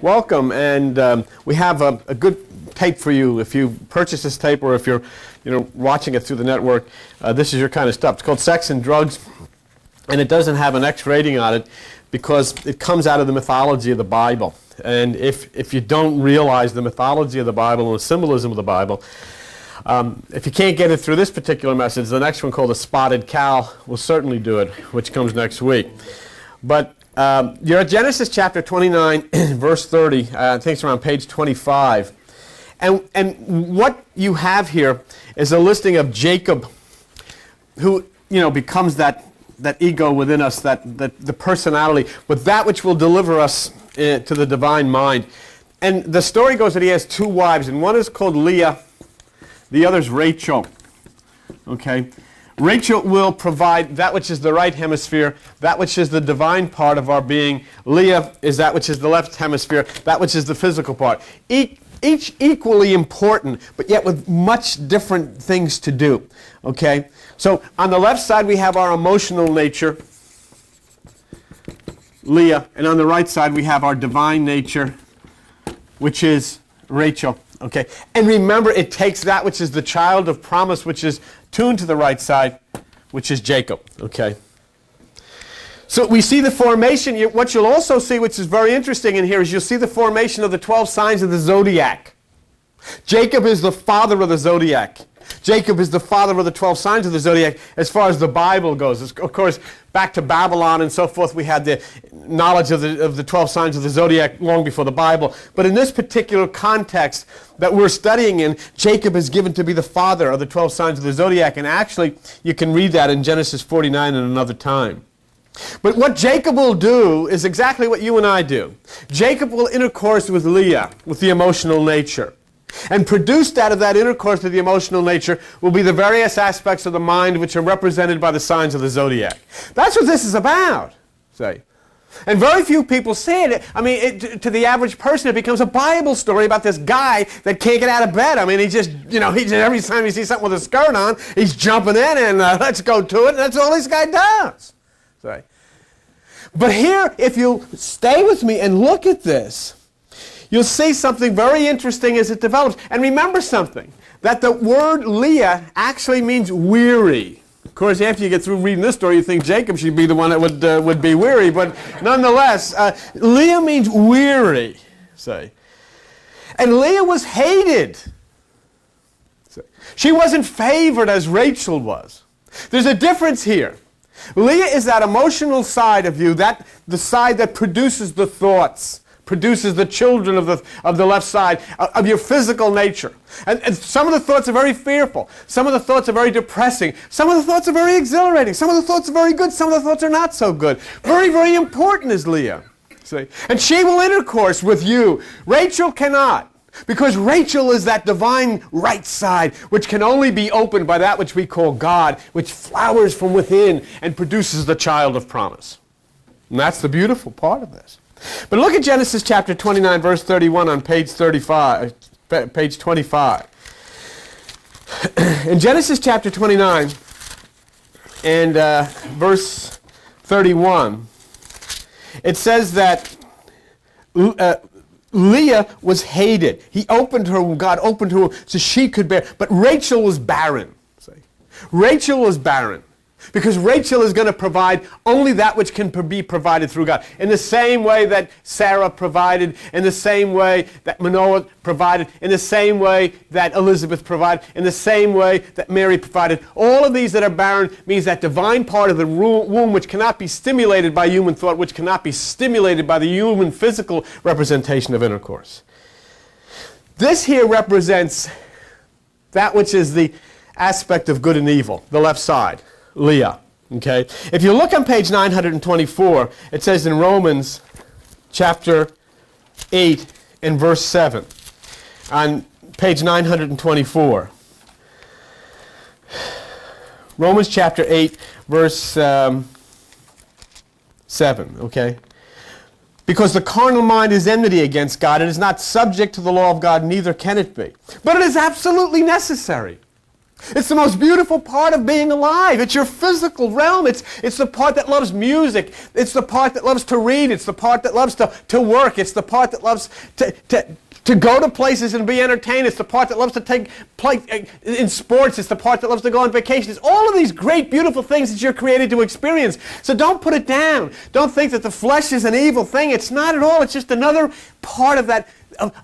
welcome. And we have a good tape for you. If you purchase this tape, or if you're watching it through the network, this is your kind of stuff. It's called Sex and Drugs, and it doesn't have an X rating on it because it comes out of the mythology of the Bible. And if you don't realize the mythology of the Bible and the symbolism of the Bible, if you can't get it through this particular message, the next one called The Spotted Cow will certainly do it, which comes next week. But you're at Genesis chapter 29, verse 30. I think it's around page 25. And what you have here is a listing of Jacob, who becomes that ego within us, the personality, with that which will deliver us to the divine mind. And the story goes that he has two wives, and one is called Leah, the other is Rachel. Okay? Rachel will provide that which is the right hemisphere, that which is the divine part of our being. Leah is that which is the left hemisphere, that which is the physical part. Each equally important, but yet with much different things to do. Okay? So on the left side we have our emotional nature, Leah, and on the right side we have our divine nature, which is Rachel. Okay? And remember, it takes that which is the child of promise, which is tuned to the right side, which is Jacob. Okay? So we see the formation. What you'll also see, which is very interesting in here, is you'll see the formation of the 12 signs of the zodiac. Jacob is the father of the zodiac. Jacob is the father of the 12 signs of the zodiac as far as the Bible goes. Of course, back to Babylon and so forth, we had the knowledge of the 12 signs of the zodiac long before the Bible. But in this particular context that we're studying in, Jacob is given to be the father of the 12 signs of the zodiac. And actually, you can read that in Genesis 49 at another time. But what Jacob will do is exactly what you and I do. Jacob will intercourse with Leah, with the emotional nature. And produced out of that intercourse with the emotional nature will be the various aspects of the mind which are represented by the signs of the zodiac. That's what this is about, say. And very few people see it. I mean, to the average person, it becomes a Bible story about this guy that can't get out of bed. I mean, he just every time he sees something with a skirt on, he's jumping in and let's go to it. And that's all this guy does. Say. But here, if you stay with me and look at this, you'll see something very interesting as it develops. And remember something, that the word Leah actually means weary. Of course, after you get through reading this story, you think Jacob should be the one that would be weary. But nonetheless, Leah means weary, say. And Leah was hated. She wasn't favored as Rachel was. There's a difference here. Leah is that emotional side of you, the side that produces the thoughts, produces the children of the left side, of your physical nature. And some of the thoughts are very fearful. Some of the thoughts are very depressing. Some of the thoughts are very exhilarating. Some of the thoughts are very good. Some of the thoughts are not so good. Very, very important is Leah. See? And she will intercourse with you. Rachel cannot. Because Rachel is that divine right side which can only be opened by that which we call God, which flowers from within and produces the child of promise. And that's the beautiful part of this. But look at Genesis chapter 29, verse 31 on page 25. In Genesis chapter 29 and verse 31, it says that Leah was hated. God opened her so she could bear. But Rachel was barren. Rachel was barren. Because Rachel is going to provide only that which can be provided through God. In the same way that Sarah provided, in the same way that Manoah provided, in the same way that Elizabeth provided, in the same way that Mary provided. All of these that are barren means that divine part of the womb which cannot be stimulated by human thought, which cannot be stimulated by the human physical representation of intercourse. This here represents that which is the aspect of good and evil, the left side. Leah. Okay? If you look on page 924, it says in Romans chapter 8 and verse 7. On page 924. Romans chapter 8, verse 7. Okay? Because the carnal mind is enmity against God. It is not subject to the law of God, neither can it be. But it is absolutely necessary. It's the most beautiful part of being alive. It's your physical realm. It's the part that loves music. It's the part that loves to read. It's the part that loves to work. It's the part that loves to go to places and be entertained. It's the part that loves to take play in sports. It's the part that loves to go on vacation. It's all of these great, beautiful things that you're created to experience. So don't put it down. Don't think that the flesh is an evil thing. It's not at all. It's just another part of that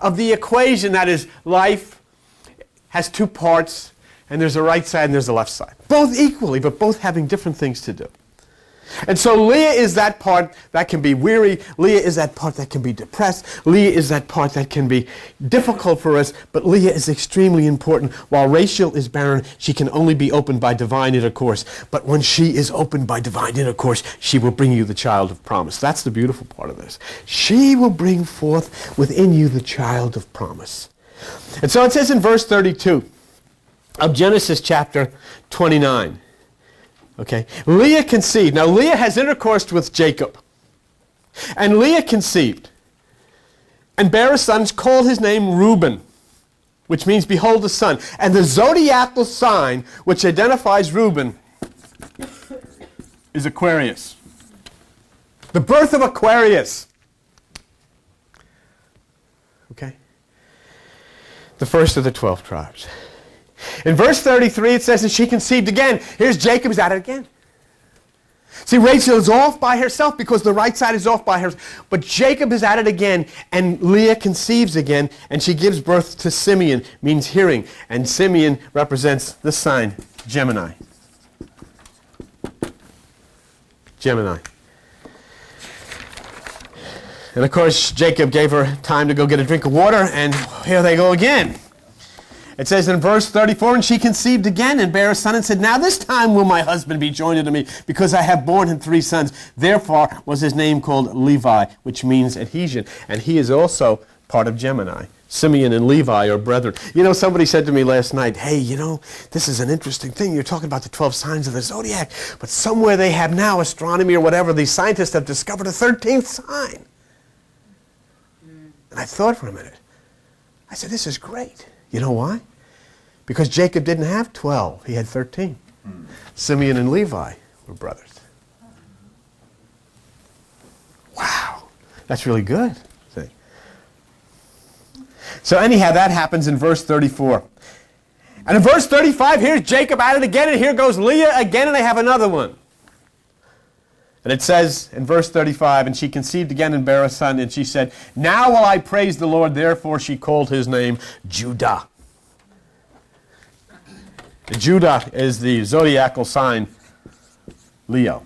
of the equation that is life has two parts. And there's a right side and there's a left side. Both equally, but both having different things to do. And so Leah is that part that can be weary. Leah is that part that can be depressed. Leah is that part that can be difficult for us. But Leah is extremely important. While Rachel is barren, she can only be opened by divine intercourse. But when she is opened by divine intercourse, she will bring you the child of promise. That's the beautiful part of this. She will bring forth within you the child of promise. And so it says in verse 32. Of Genesis chapter 29. Okay. Leah conceived. Now Leah has intercourse with Jacob. And Leah conceived. And bare a son, called his name Reuben, which means behold a son. And the zodiacal sign which identifies Reuben is Aquarius. The birth of Aquarius. Okay. The first of the 12 tribes. In verse 33 it says, and she conceived again. Here's Jacob's at it again. See, Rachel is off by herself because the right side is off by herself. But Jacob is at it again, and Leah conceives again, and she gives birth to Simeon, means hearing. And Simeon represents the sign, Gemini. Gemini. And of course, Jacob gave her time to go get a drink of water, and here they go again. It says in verse 34, and she conceived again and bare a son and said, now this time will my husband be joined unto me, because I have borne him 3 sons. Therefore was his name called Levi, which means adhesion. And he is also part of Gemini. Simeon and Levi are brethren. You know, somebody said to me last night, hey, you know, this is an interesting thing. You're talking about the 12 signs of the zodiac, but somewhere they have now, astronomy or whatever, these scientists have discovered a 13th sign. And I thought for a minute. I said, this is great. You know why? Because Jacob didn't have 12. He had 13. Simeon and Levi were brothers. Wow. That's really good. See? So anyhow, that happens in verse 34. And in verse 35, here's Jacob at it again, and here goes Leah again, and they have another one. And it says in verse 35, and she conceived again and bare a son, and she said, now will I praise the Lord. Therefore she called his name Judah. Judah is the zodiacal sign Leo.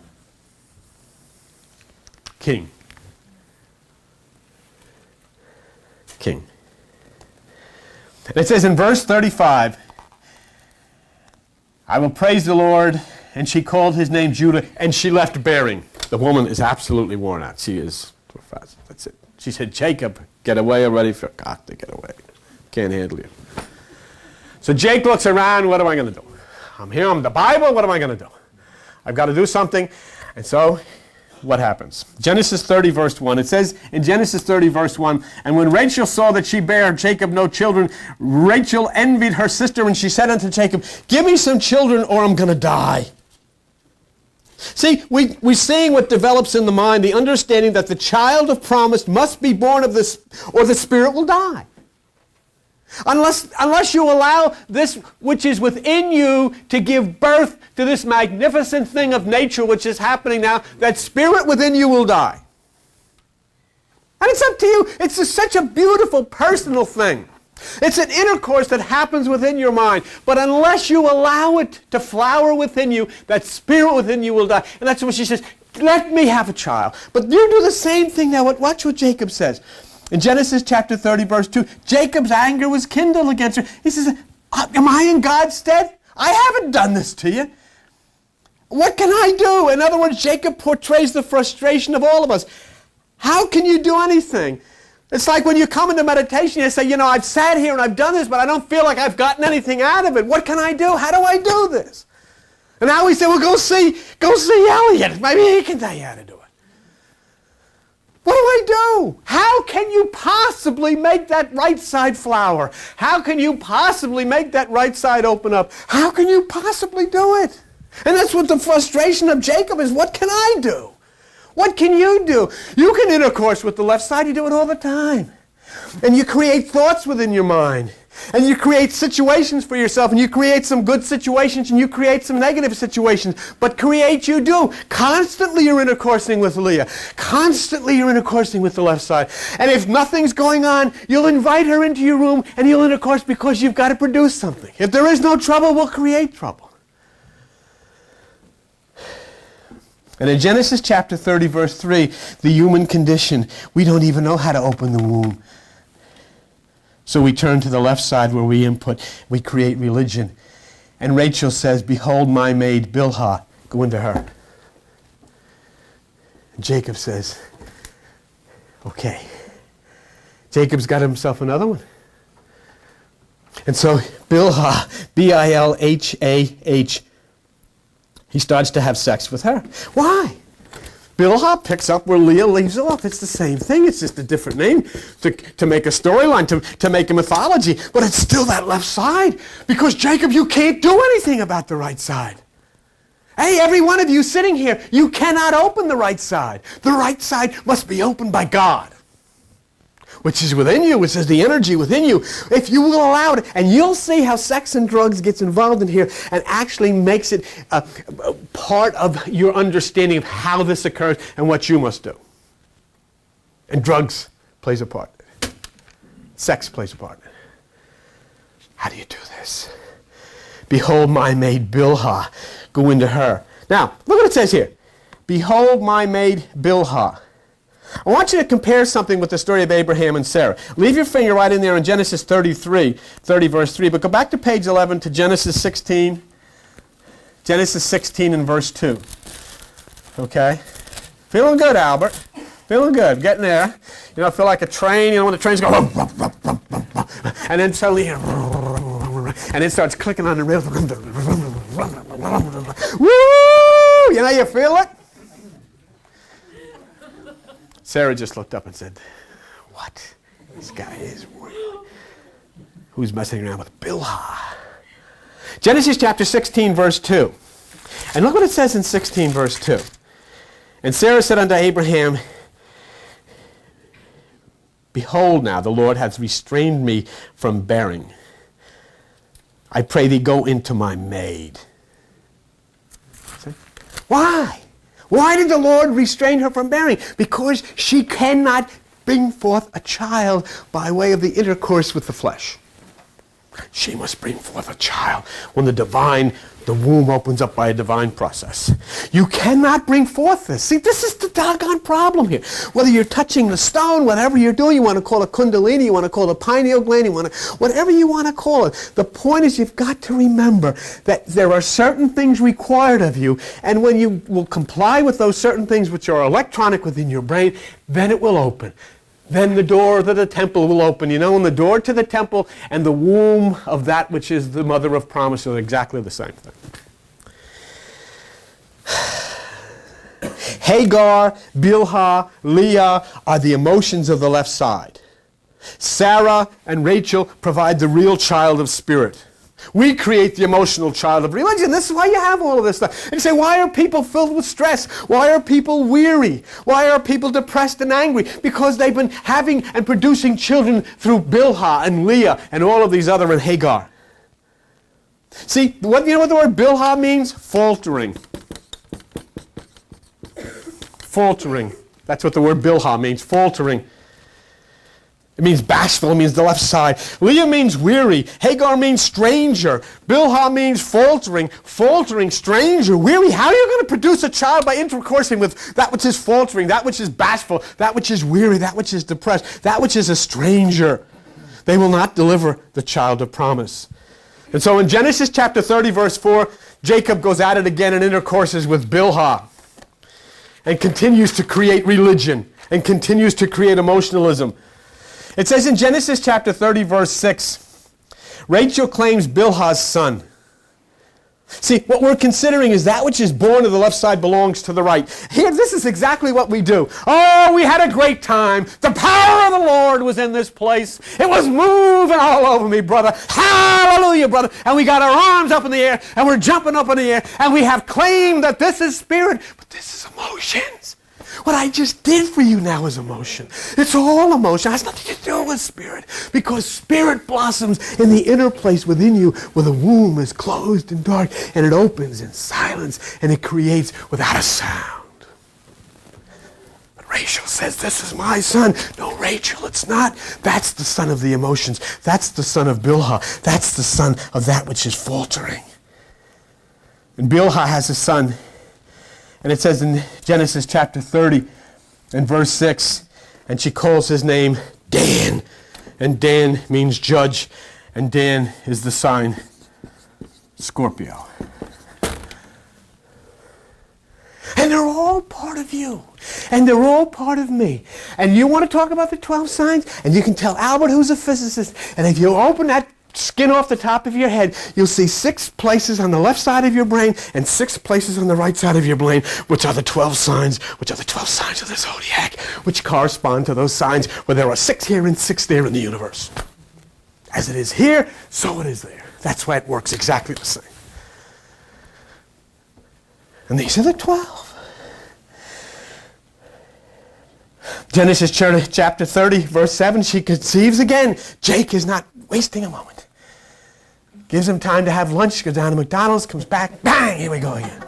King. King. And it says in verse 35, I will praise the Lord. And she called his name Judah, and she left bearing. The woman is absolutely worn out. She is, that's it. She said, Jacob, get away already. Forgot to get away. Can't handle you. So Jake looks around, what am I going to do? I'm here, I'm the Bible, what am I going to do? I've got to do something. And so, what happens? Genesis 30, verse 1. It says in Genesis 30, verse 1, and when Rachel saw that she bare Jacob no children, Rachel envied her sister, and she said unto Jacob, give me some children or I'm going to die. See, we're seeing what develops in the mind, the understanding that the child of promise must be born of this, or the spirit will die. Unless you allow this which is within you to give birth to this magnificent thing of nature which is happening now, that spirit within you will die. And it's up to you. It's such a beautiful personal thing. It's an intercourse that happens within your mind. But unless you allow it to flower within you, that spirit within you will die. And that's what she says, let me have a child. But you do the same thing now. Watch what Jacob says. In Genesis chapter 30, verse 2, Jacob's anger was kindled against her. He says, am I in God's stead? I haven't done this to you. What can I do? In other words, Jacob portrays the frustration of all of us. How can you do anything? It's like when you come into meditation, you say, you know, I've sat here and I've done this, but I don't feel like I've gotten anything out of it. What can I do? How do I do this? And now we say, well, go see Elliot. Maybe he can tell you how to do it. What do I do? How can you possibly make that right side flower? How can you possibly make that right side open up? How can you possibly do it? And that's what the frustration of Jacob is. What can I do? What can you do? You can intercourse with the left side. You do it all the time. And you create thoughts within your mind. And you create situations for yourself, and you create some good situations, and you create some negative situations. But create you do. Constantly you're intercoursing with Leah. Constantly you're intercoursing with the left side. And if nothing's going on, you'll invite her into your room, and you'll intercourse because you've got to produce something. If there is no trouble, we'll create trouble. And in Genesis chapter 30, verse 3, the human condition, we don't even know how to open the womb. So we turn to the left side where we input, we create religion. And Rachel says, behold my maid Bilhah, go into her. And Jacob says, okay. Jacob's got himself another one. And so Bilhah, B-I-L-H-A-H, he starts to have sex with her. Why? Bilhah picks up where Leah leaves off. It's the same thing. It's just a different name to make a storyline, to make a mythology. But it's still that left side. Because, Jacob, you can't do anything about the right side. Hey, every one of you sitting here, you cannot open the right side. The right side must be opened by God, which is within you, which is the energy within you. If you will allow it, and you'll see how sex and drugs gets involved in here and actually makes it a part of your understanding of how this occurs and what you must do. And drugs plays a part. Sex plays a part. How do you do this? Behold my maid Bilhah, go into her. Now, look what it says here. Behold my maid Bilhah. I want you to compare something with the story of Abraham and Sarah. Leave your finger right in there in Genesis 30 verse 3, but go back to page 11 to Genesis 16. Genesis 16 and verse 2. Okay? Feeling good, Albert. Feeling good. Getting there. You know, I feel like a train, you know, when the trains go, and then suddenly, and it starts clicking on the rails. Woo! You know, you feel it? Sarah just looked up and said, what? This guy is weird. Who's messing around with Bilhah? Genesis chapter 16, verse 2. And look what it says in 16, verse 2. And Sarah said unto Abraham, behold now, the Lord hath restrained me from bearing. I pray thee, go into my maid. See? Why? Why did the Lord restrain her from bearing? Because she cannot bring forth a child by way of the intercourse with the flesh. She must bring forth a child when the womb opens up by a divine process. You cannot bring forth this. See, this is the doggone problem here. Whether you're touching the stone, whatever you're doing, you want to call it kundalini, you want to call it pineal gland, whatever you want to call it. The point is you've got to remember that there are certain things required of you, and when you will comply with those certain things which are electronic within your brain, then it will open. Then the door to the temple will open. You know, and the door to the temple and the womb of that which is the mother of promise are exactly the same thing. Hagar, Bilhah, Leah are the emotions of the left side. Sarah and Rachel provide the real child of spirit. We create the emotional child of religion. This is why you have all of this stuff. And you say, why are people filled with stress? Why are people weary? Why are people depressed and angry? Because they've been having and producing children through Bilhah and Leah and all of these other and Hagar. See, you know what the word Bilhah means? Faltering. Faltering. That's what the word Bilhah means, faltering. It means bashful, it means the left side. Leah means weary. Hagar means stranger. Bilhah means faltering. Faltering, stranger, weary. How are you going to produce a child by intercoursing with that which is faltering, that which is bashful, that which is weary, that which is depressed, that which is a stranger? They will not deliver the child of promise. And so in Genesis chapter 30, verse 4, Jacob goes at it again and intercourses with Bilhah and continues to create religion and continues to create emotionalism. It says in Genesis chapter 30, verse 6, Rachel claims Bilhah's son. See, what we're considering is that which is born of the left side belongs to the right. Here, this is exactly what we do. Oh, we had a great time. The power of the Lord was in this place. It was moving all over me, brother. Hallelujah, brother. And we got our arms up in the air, and we're jumping up in the air, and we have claimed that this is spirit, but this is emotions. What I just did for you now is emotion. It's all emotion. It has nothing to do with spirit. Because spirit blossoms in the inner place within you where the womb is closed and dark and it opens in silence and it creates without a sound. But Rachel says, this is my son. No, Rachel, it's not. That's the son of the emotions. That's the son of Bilhah. That's the son of that which is faltering. And Bilhah has a son. And it says in Genesis chapter 30 and verse 6, and she calls his name Dan. And Dan means judge. And Dan is the sign Scorpio. And they're all part of you. And they're all part of me. And you want to talk about the 12 signs? And you can tell Albert, who's a physicist. And if you open that skin off the top of your head, you'll see 6 places on the left side of your brain and 6 places on the right side of your brain, which are the 12 signs, which are the 12 signs of the zodiac, which correspond to those signs where there are 6 here and 6 there in the universe. As it is here, so it is there. That's why it works exactly the same. And these are the 12. Genesis chapter 30, verse 7, she conceives again. Jake is not wasting a moment. Gives him time to have lunch, goes down to McDonald's, comes back, bang, here we go again.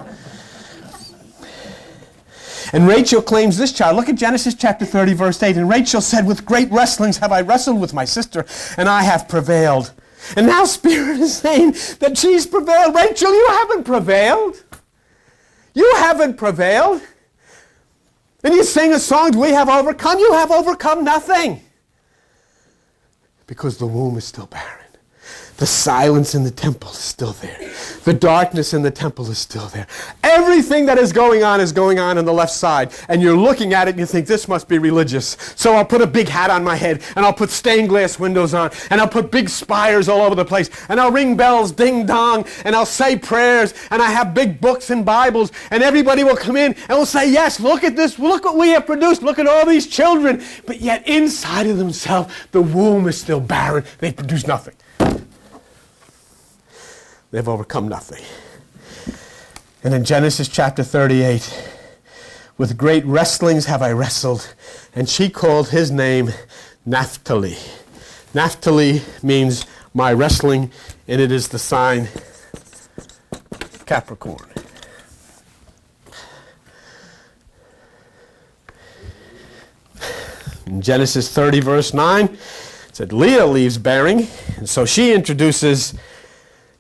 And Rachel claims this child. Look at Genesis chapter 30, verse 8. And Rachel said, with great wrestlings have I wrestled with my sister, and I have prevailed. And now Spirit is saying that she's prevailed. Rachel, you haven't prevailed. You haven't prevailed. And you sing a song, we have overcome. You have overcome nothing. Because the womb is still barren. The silence in the temple is still there. The darkness in the temple is still there. Everything that is going on in the left side. And you're looking at it and you think, this must be religious. So I'll put a big hat on my head, and I'll put stained glass windows on, and I'll put big spires all over the place, and I'll ring bells, ding dong, and I'll say prayers, and I have big books and Bibles, and everybody will come in and will say, yes, look at this, look what we have produced, look at all these children. But yet inside of themselves, the womb is still barren. They produce nothing. They've overcome nothing. And in Genesis chapter 38, with great wrestlings have I wrestled, and she called his name Naphtali. Naphtali means my wrestling, and it is the sign Capricorn. In Genesis 30, verse 9, it said, Leah leaves bearing, and so she introduces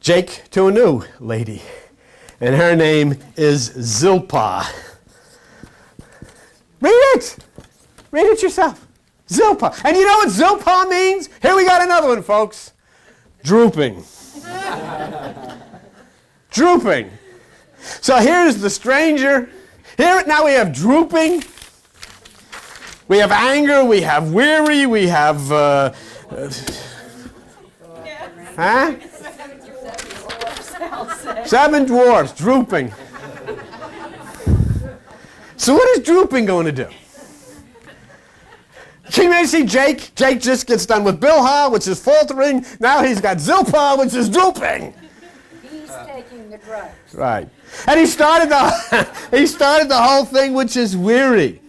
Jake to a new lady, and her name is Zilpah. Read it. Read it yourself. Zilpah. And you know what Zilpah means? Here we got another one, folks. Drooping. Drooping. So here's the stranger. Here now we have drooping. We have anger. We have weary. We have... huh? 7 dwarfs, drooping. So what is drooping going to do? You may see Jake. Jake just gets done with Bilhah, which is faltering. Now he's got Zilpah, which is drooping. He's taking the drugs. Right. And he started the whole thing, which is weary.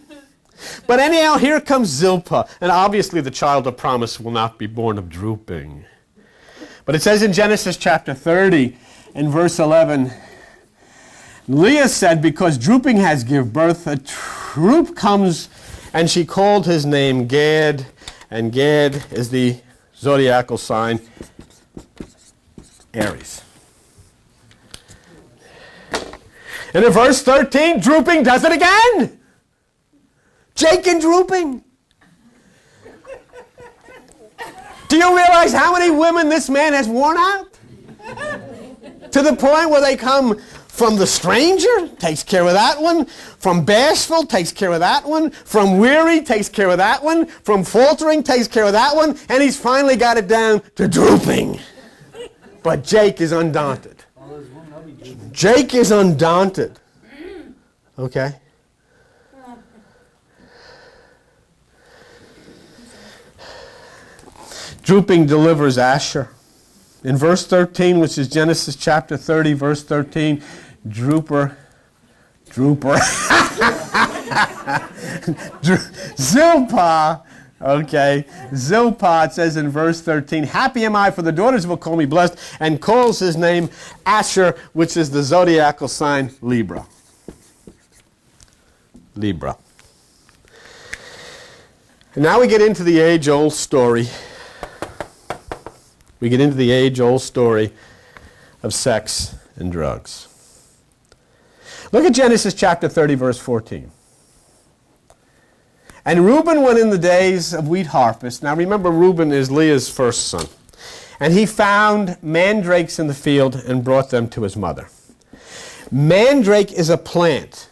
But anyhow, here comes Zilpah. And obviously the child of promise will not be born of drooping. But it says in Genesis chapter 30, in verse 11, Leah said, because drooping has give birth, a troop comes, and she called his name Gad, and Gad is the zodiacal sign Aries. And in verse 13, drooping does it again. Jake and drooping. Do you realize how many women this man has worn out? To the point where they come from the stranger, takes care of that one. From bashful, takes care of that one. From weary, takes care of that one. From faltering, takes care of that one. And he's finally got it down to drooping. But Jake is undaunted. All those women, I'll be Jake is undaunted. Okay? Drooping delivers Asher. In verse 13, which is Genesis chapter 30, verse 13, Drooper, Zilpah, okay, Zilpah, it says in verse 13, happy am I, for the daughters will call me blessed, and calls his name Asher, which is the zodiacal sign Libra. Libra. And now we get into the age-old story. We get into the age-old story of sex and drugs. Look at Genesis chapter 30, verse 14. And Reuben went in the days of wheat harvest. Now remember, Reuben is Leah's first son. And he found mandrakes in the field and brought them to his mother. Mandrake is a plant.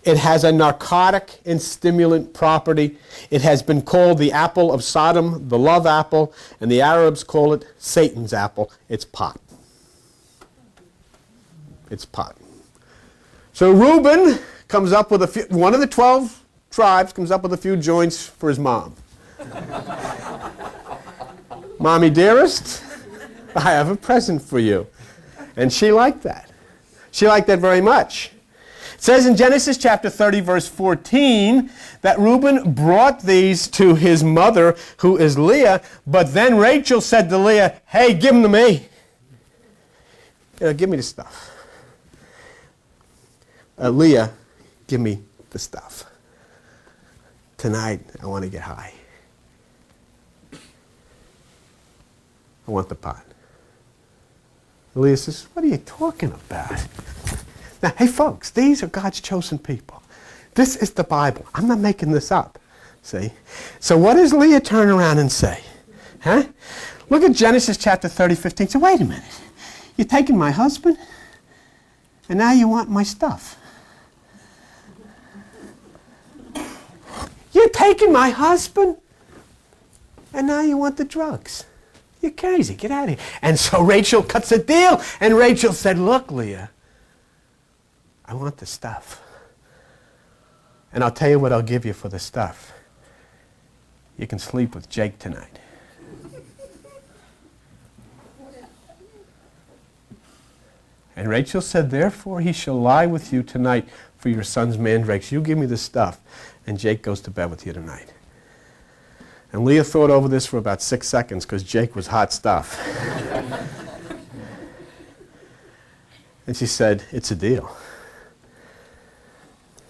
It has a narcotic and stimulant property. It has been called the apple of Sodom, the love apple, and the Arabs call it Satan's apple. It's pot. It's pot. So Reuben comes up with one of the 12 tribes comes up with a few joints for his mom. Mommy dearest, I have a present for you. And she liked that. She liked that very much. It says in Genesis chapter 30, verse 14, that Reuben brought these to his mother, who is Leah, but then Rachel said to Leah, hey, give them to me. Give me the stuff. Leah, give me the stuff. Tonight, I want to get high. I want the pot. Leah says, what are you talking about? Now, hey folks, these are God's chosen people. This is the Bible. I'm not making this up. See? So what does Leah turn around and say? Huh? Look at Genesis chapter 30, 15. So wait a minute. You're taking my husband? And now you want my stuff. You're taking my husband? And now you want the drugs. You're crazy. Get out of here. And so Rachel cuts a deal. And Rachel said, look, Leah, I want the stuff. And I'll tell you what I'll give you for the stuff. You can sleep with Jake tonight. And Rachel said, therefore he shall lie with you tonight for your son's mandrakes. You give me the stuff, and Jake goes to bed with you tonight. And Leah thought over this for about 6 seconds because Jake was hot stuff. And she said, it's a deal.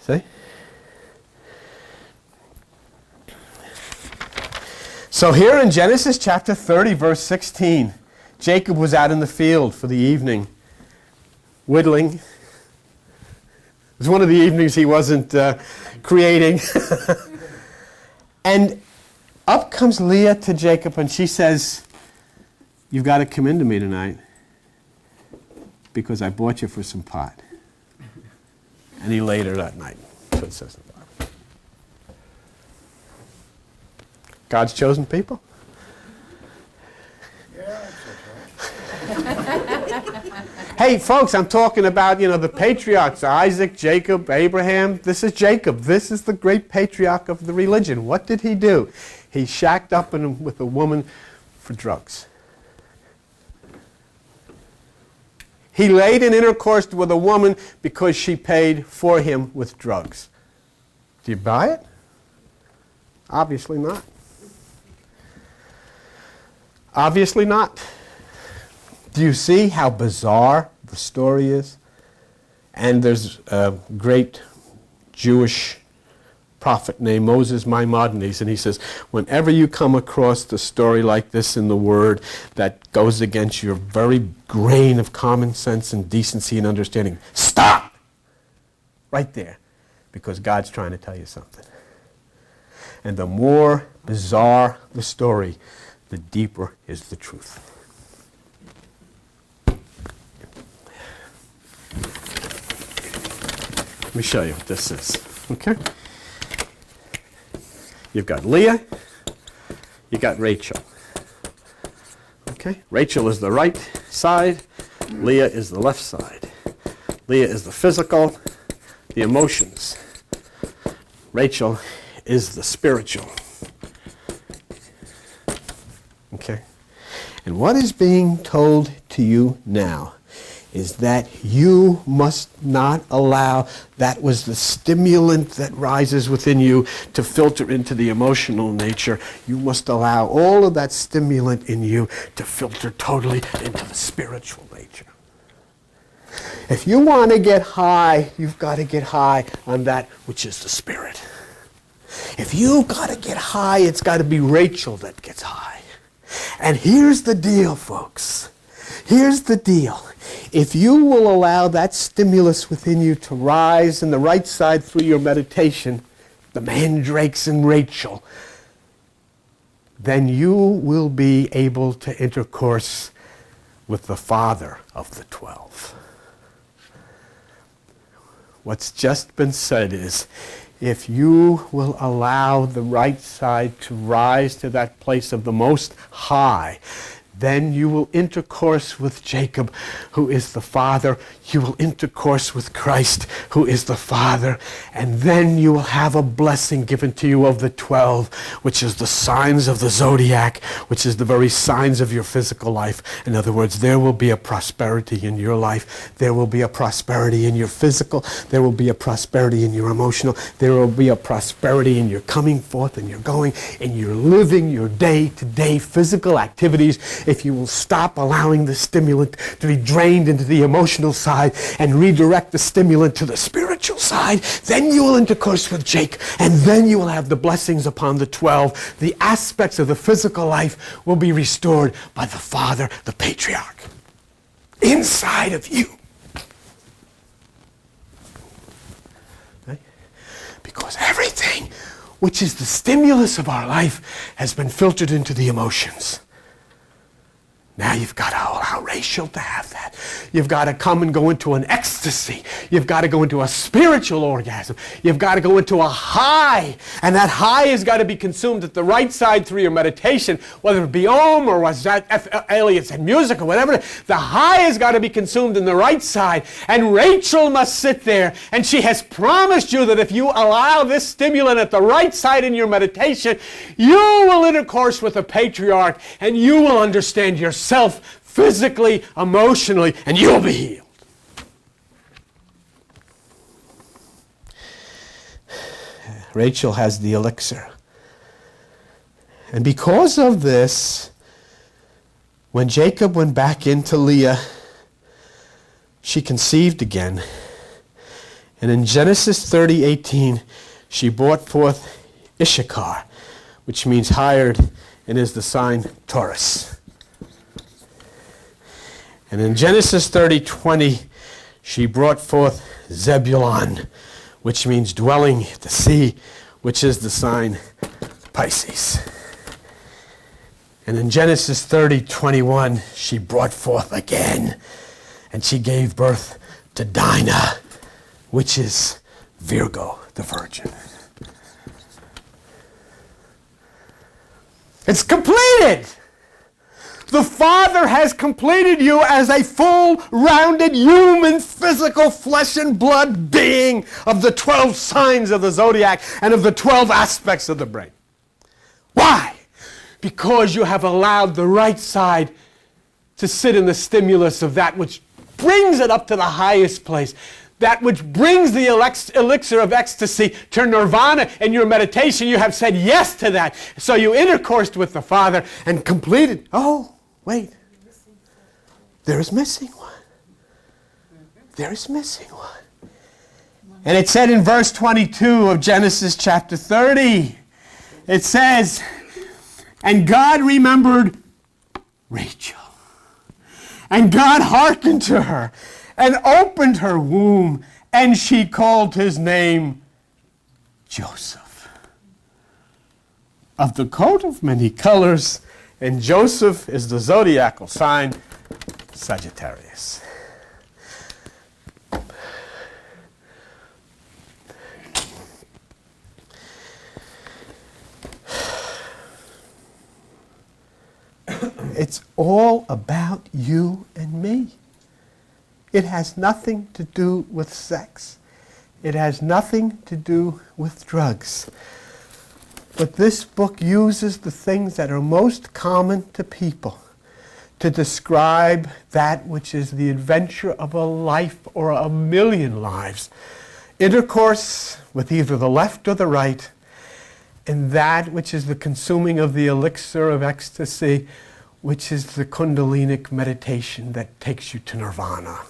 See? So here in Genesis chapter 30, verse 16, Jacob was out in the field for the evening, whittling. It was one of the evenings he wasn't creating. And up comes Leah to Jacob and she says, you've got to come into me tonight because I bought you for some pot. And he laid her that night. That's what it says in the Bible. God's chosen people. Hey, folks, I'm talking about, the patriarchs, Isaac, Jacob, Abraham. This is Jacob. This is the great patriarch of the religion. What did he do? He shacked up with a woman for drugs. He laid in intercourse with a woman because she paid for him with drugs. Do you buy it? Obviously not. Obviously not. Do you see how bizarre the story is? And there's a great Jewish prophet named Moses Maimonides, and he says, whenever you come across the story like this in the Word that goes against your very grain of common sense and decency and understanding, stop! Right there. Because God's trying to tell you something. And the more bizarre the story, the deeper is the truth. Let me show you what this is. Okay? You've got Leah, you've got Rachel. Okay? Rachel is the right side, Leah is the left side. Leah is the physical, the emotions. Rachel is the spiritual. Okay? And what is being told to you now is that you must not allow that was the stimulant that rises within you to filter into the emotional nature. You must allow all of that stimulant in you to filter totally into the spiritual nature. If you want to get high, you've got to get high on that which is the spirit. If you've got to get high, it's got to be Rachel that gets high. And here's the deal, folks. Here's the deal. If you will allow that stimulus within you to rise in the right side through your meditation, the mandrakes in Rachel, then you will be able to intercourse with the father of the 12. What's just been said is, if you will allow the right side to rise to that place of the Most High, then you will intercourse with Jacob, who is the father. You will intercourse with Christ, who is the father. And then you will have a blessing given to you of the 12, which is the signs of the zodiac, which is the very signs of your physical life. In other words, there will be a prosperity in your life. There will be a prosperity in your physical. There will be a prosperity in your emotional. There will be a prosperity in your coming forth and your going, in your living your day-to-day physical activities. If you will stop allowing the stimulant to be drained into the emotional side and redirect the stimulant to the spiritual side, then you will intercourse with Jake, and then you will have the blessings upon the 12. The aspects of the physical life will be restored by the father, the patriarch, inside of you. Right? Because everything which is the stimulus of our life has been filtered into the emotions. Now you've got to allow Rachel to have that. You've got to come and go into an ecstasy. You've got to go into a spiritual orgasm. You've got to go into a high. And that high has got to be consumed at the right side through your meditation, whether it be Om or was that Elliot said music or whatever. The high has got to be consumed in the right side. And Rachel must sit there. And she has promised you that if you allow this stimulant at the right side in your meditation, you will intercourse with the patriarch and you will understand yourself physically, emotionally, and you'll be healed. Rachel has the elixir. And because of this, when Jacob went back into Leah, she conceived again. And in Genesis 30:18, she brought forth Issachar, which means hired, and is the sign Taurus. And in Genesis 30:20, she brought forth Zebulon, which means dwelling at the sea, which is the sign Pisces. And in Genesis 30:21, she brought forth again, and she gave birth to Dinah, which is Virgo, the virgin. It's completed! The Father has completed you as a full, rounded, human, physical, flesh and blood being of the 12 signs of the zodiac and of the 12 aspects of the brain. Why? Because you have allowed the right side to sit in the stimulus of that which brings it up to the highest place, that which brings the elixir of ecstasy to nirvana in your meditation. You have said yes to that. So you intercoursed with the Father and completed. Oh, wait. There is missing one. There is missing one. And it said in verse 22 of Genesis chapter 30, it says, and God remembered Rachel. And God hearkened to her and opened her womb, and she called his name Joseph. Of the coat of many colors, and Joseph is the zodiacal sign Sagittarius. It's all about you and me. It has nothing to do with sex. It has nothing to do with drugs. But this book uses the things that are most common to people to describe that which is the adventure of a life or a million lives. Intercourse with either the left or the right, and that which is the consuming of the elixir of ecstasy, which is the Kundalinic meditation that takes you to nirvana.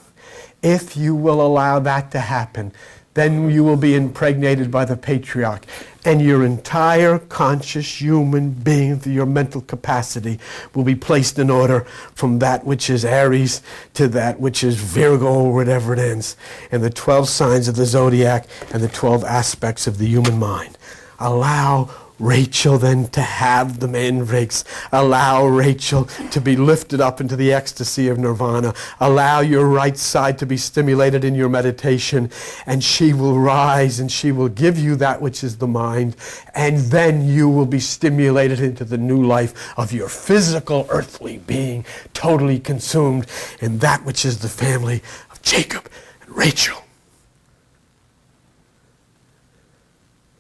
If you will allow that to happen, then you will be impregnated by the patriarch, and your entire conscious human being, through your mental capacity, will be placed in order from that which is Aries to that which is Virgo, or whatever it is, and the 12 signs of the zodiac and the 12 aspects of the human mind. Allow Rachel then to have the mandrakes. Allow Rachel to be lifted up into the ecstasy of nirvana. Allow your right side to be stimulated in your meditation, and she will rise and she will give you that which is the mind, and then you will be stimulated into the new life of your physical earthly being, totally consumed in that which is the family of Jacob and Rachel.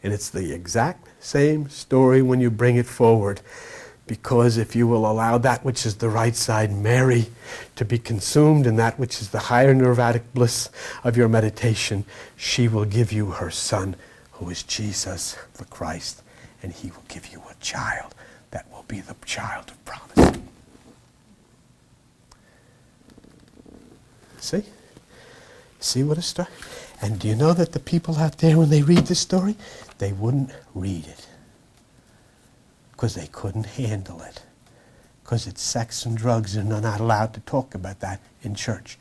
And it's the exact same story when you bring it forward, because if you will allow that which is the right side, Mary, to be consumed in that which is the higher nirvanic bliss of your meditation, she will give you her son, who is Jesus the Christ, and he will give you a child that will be the child of promise. See? See what a story? And do you know that the people out there, when they read this story, they wouldn't read it because they couldn't handle it, because it's sex and drugs and they're not allowed to talk about that in church.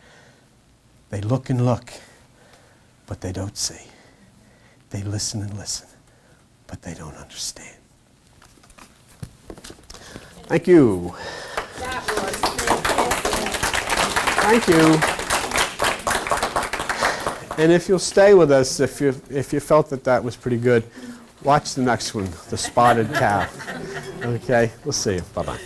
They look and look, but they don't see. They listen and listen, but they don't understand. Thank you. That was fantastic. Thank you. And if you'll stay with us, if you felt that was pretty good, watch the next one, The Spotted Cow. Okay, we'll see you. Bye-bye.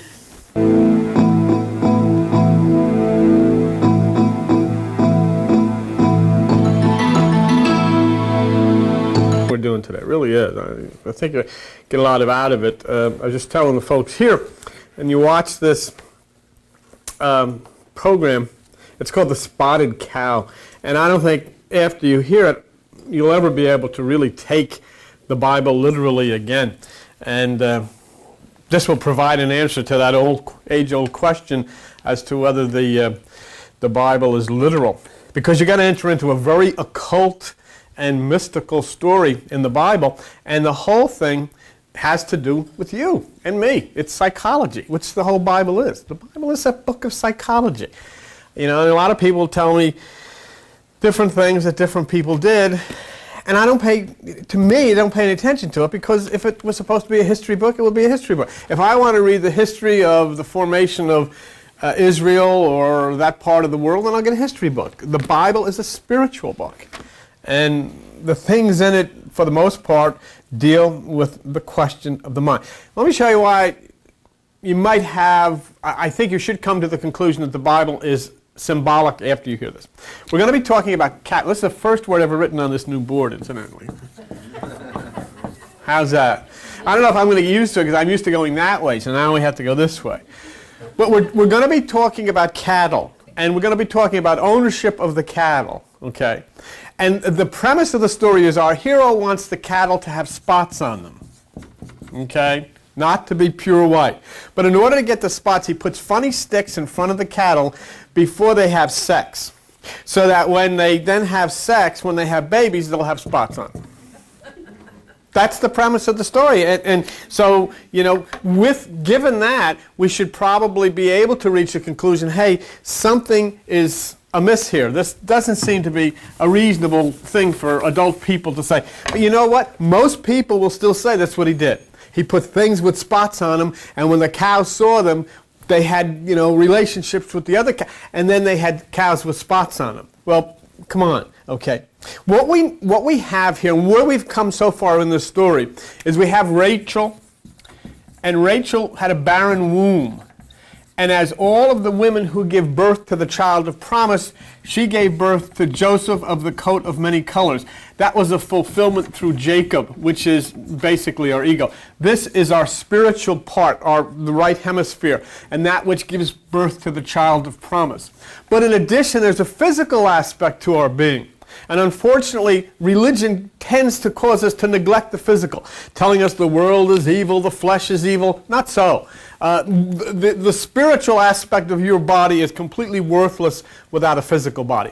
We're doing today, it really is. I think I get a lot out of it. I was just telling the folks here, and you watch this program, it's called The Spotted Cow, and I don't think after you hear it, you'll ever be able to really take the Bible literally again. And this will provide an answer to that age-old question as to whether the Bible is literal. Because you're going to enter into a very occult and mystical story in the Bible, and the whole thing has to do with you and me. It's psychology, which the whole Bible is. The Bible is a book of psychology. You know, and a lot of people tell me different things that different people did, and I don't pay any attention to it, because if it was supposed to be a history book, it would be a history book. If I want to read the history of the formation of Israel or that part of the world, then I'll get a history book. The Bible is a spiritual book, and the things in it, for the most part, deal with the question of the mind. Let me show you why you might have, I think you should come to the conclusion that the Bible is symbolic after you hear this. We're going to be talking about cat. This is the first word ever written on this new board, incidentally. How's that? I don't know if I'm going to get used to it, because I'm used to going that way, so now we have to go this way. But we're going to be talking about cattle, and we're going to be talking about ownership of the cattle, okay? And the premise of the story is our hero wants the cattle to have spots on them, okay? Not to be pure white. But in order to get the spots, he puts funny sticks in front of the cattle before they have sex, so that when they then have sex, when they have babies, they'll have spots on them. That's the premise of the story. And so, you know, given that, we should probably be able to reach a conclusion, hey, something is amiss here. This doesn't seem to be a reasonable thing for adult people to say. But you know what? Most people will still say that's what he did. He put things with spots on them, and when the cows saw them, they had, you know, relationships with the other cows, and then they had cows with spots on them. Well, come on, okay. What we have here, and where we've come so far in this story, is we have Rachel, and Rachel had a barren womb. And as all of the women who give birth to the child of promise, she gave birth to Joseph of the coat of many colors. That was a fulfillment through Jacob, which is basically our ego. This is our spiritual part, the right hemisphere, and that which gives birth to the child of promise. But in addition, there's a physical aspect to our being. And unfortunately, religion tends to cause us to neglect the physical, telling us the world is evil, the flesh is evil. Not so. The spiritual aspect of your body is completely worthless without a physical body.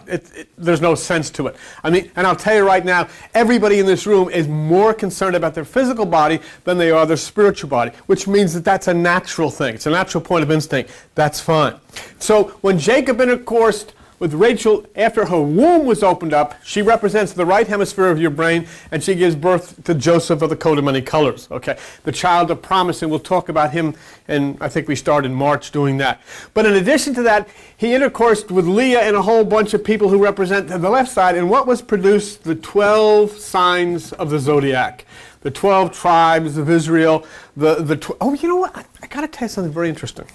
There's no sense to it. I mean, and I'll tell you right now, everybody in this room is more concerned about their physical body than they are their spiritual body, which means that that's a natural thing. It's a natural point of instinct. That's fine. So when Jacob intercoursed with Rachel, after her womb was opened up, she represents the right hemisphere of your brain, and she gives birth to Joseph of the coat of many colors, okay? The child of promise, and we'll talk about him, and I think we start in March doing that. But in addition to that, he intercoursed with Leah and a whole bunch of people who represent the left side, and what was produced? The 12 signs of the zodiac. The 12 tribes of Israel. Oh, you know what? I got to tell you something very interesting.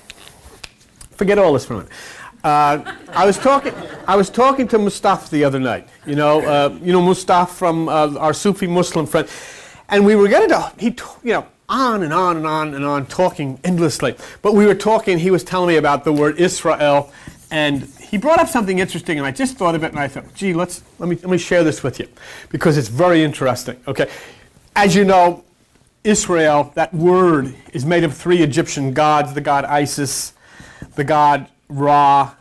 Forget all this for a minute. I was talking to Mustafa the other night. You know Mustafa from our Sufi Muslim friend, and we were getting to on and on and on and on, talking endlessly. But we were talking. He was telling me about the word Israel, and he brought up something interesting, and I just thought of it, and I thought, gee, let me share this with you, because it's very interesting. Okay, as you know, Israel, that word is made of 3 Egyptian gods: the god Isis, the god Ra,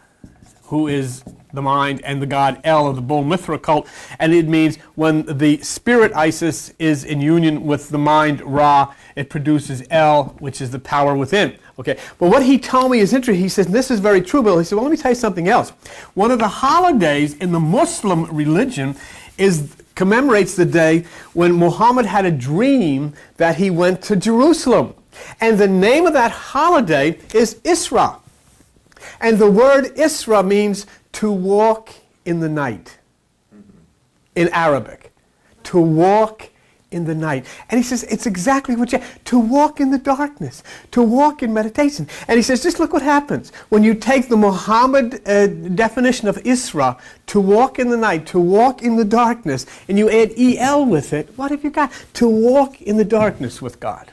who is the mind, and the god El of the bull Mithra cult. And it means when the spirit Isis is in union with the mind Ra, it produces El, which is the power within. Okay, but what he told me is interesting. He says, and this is very true, Bill. He said, well, let me tell you something else. One of the holidays in the Muslim religion commemorates the day when Muhammad had a dream that he went to Jerusalem. And the name of that holiday is Isra. And the word Isra means to walk in the night in Arabic. To walk in the night. And he says, it's exactly what to walk in the darkness, to walk in meditation. And he says, just look what happens. When you take the Muhammad definition of Isra, to walk in the night, to walk in the darkness, and you add EL with it, what have you got? To walk in the darkness with God.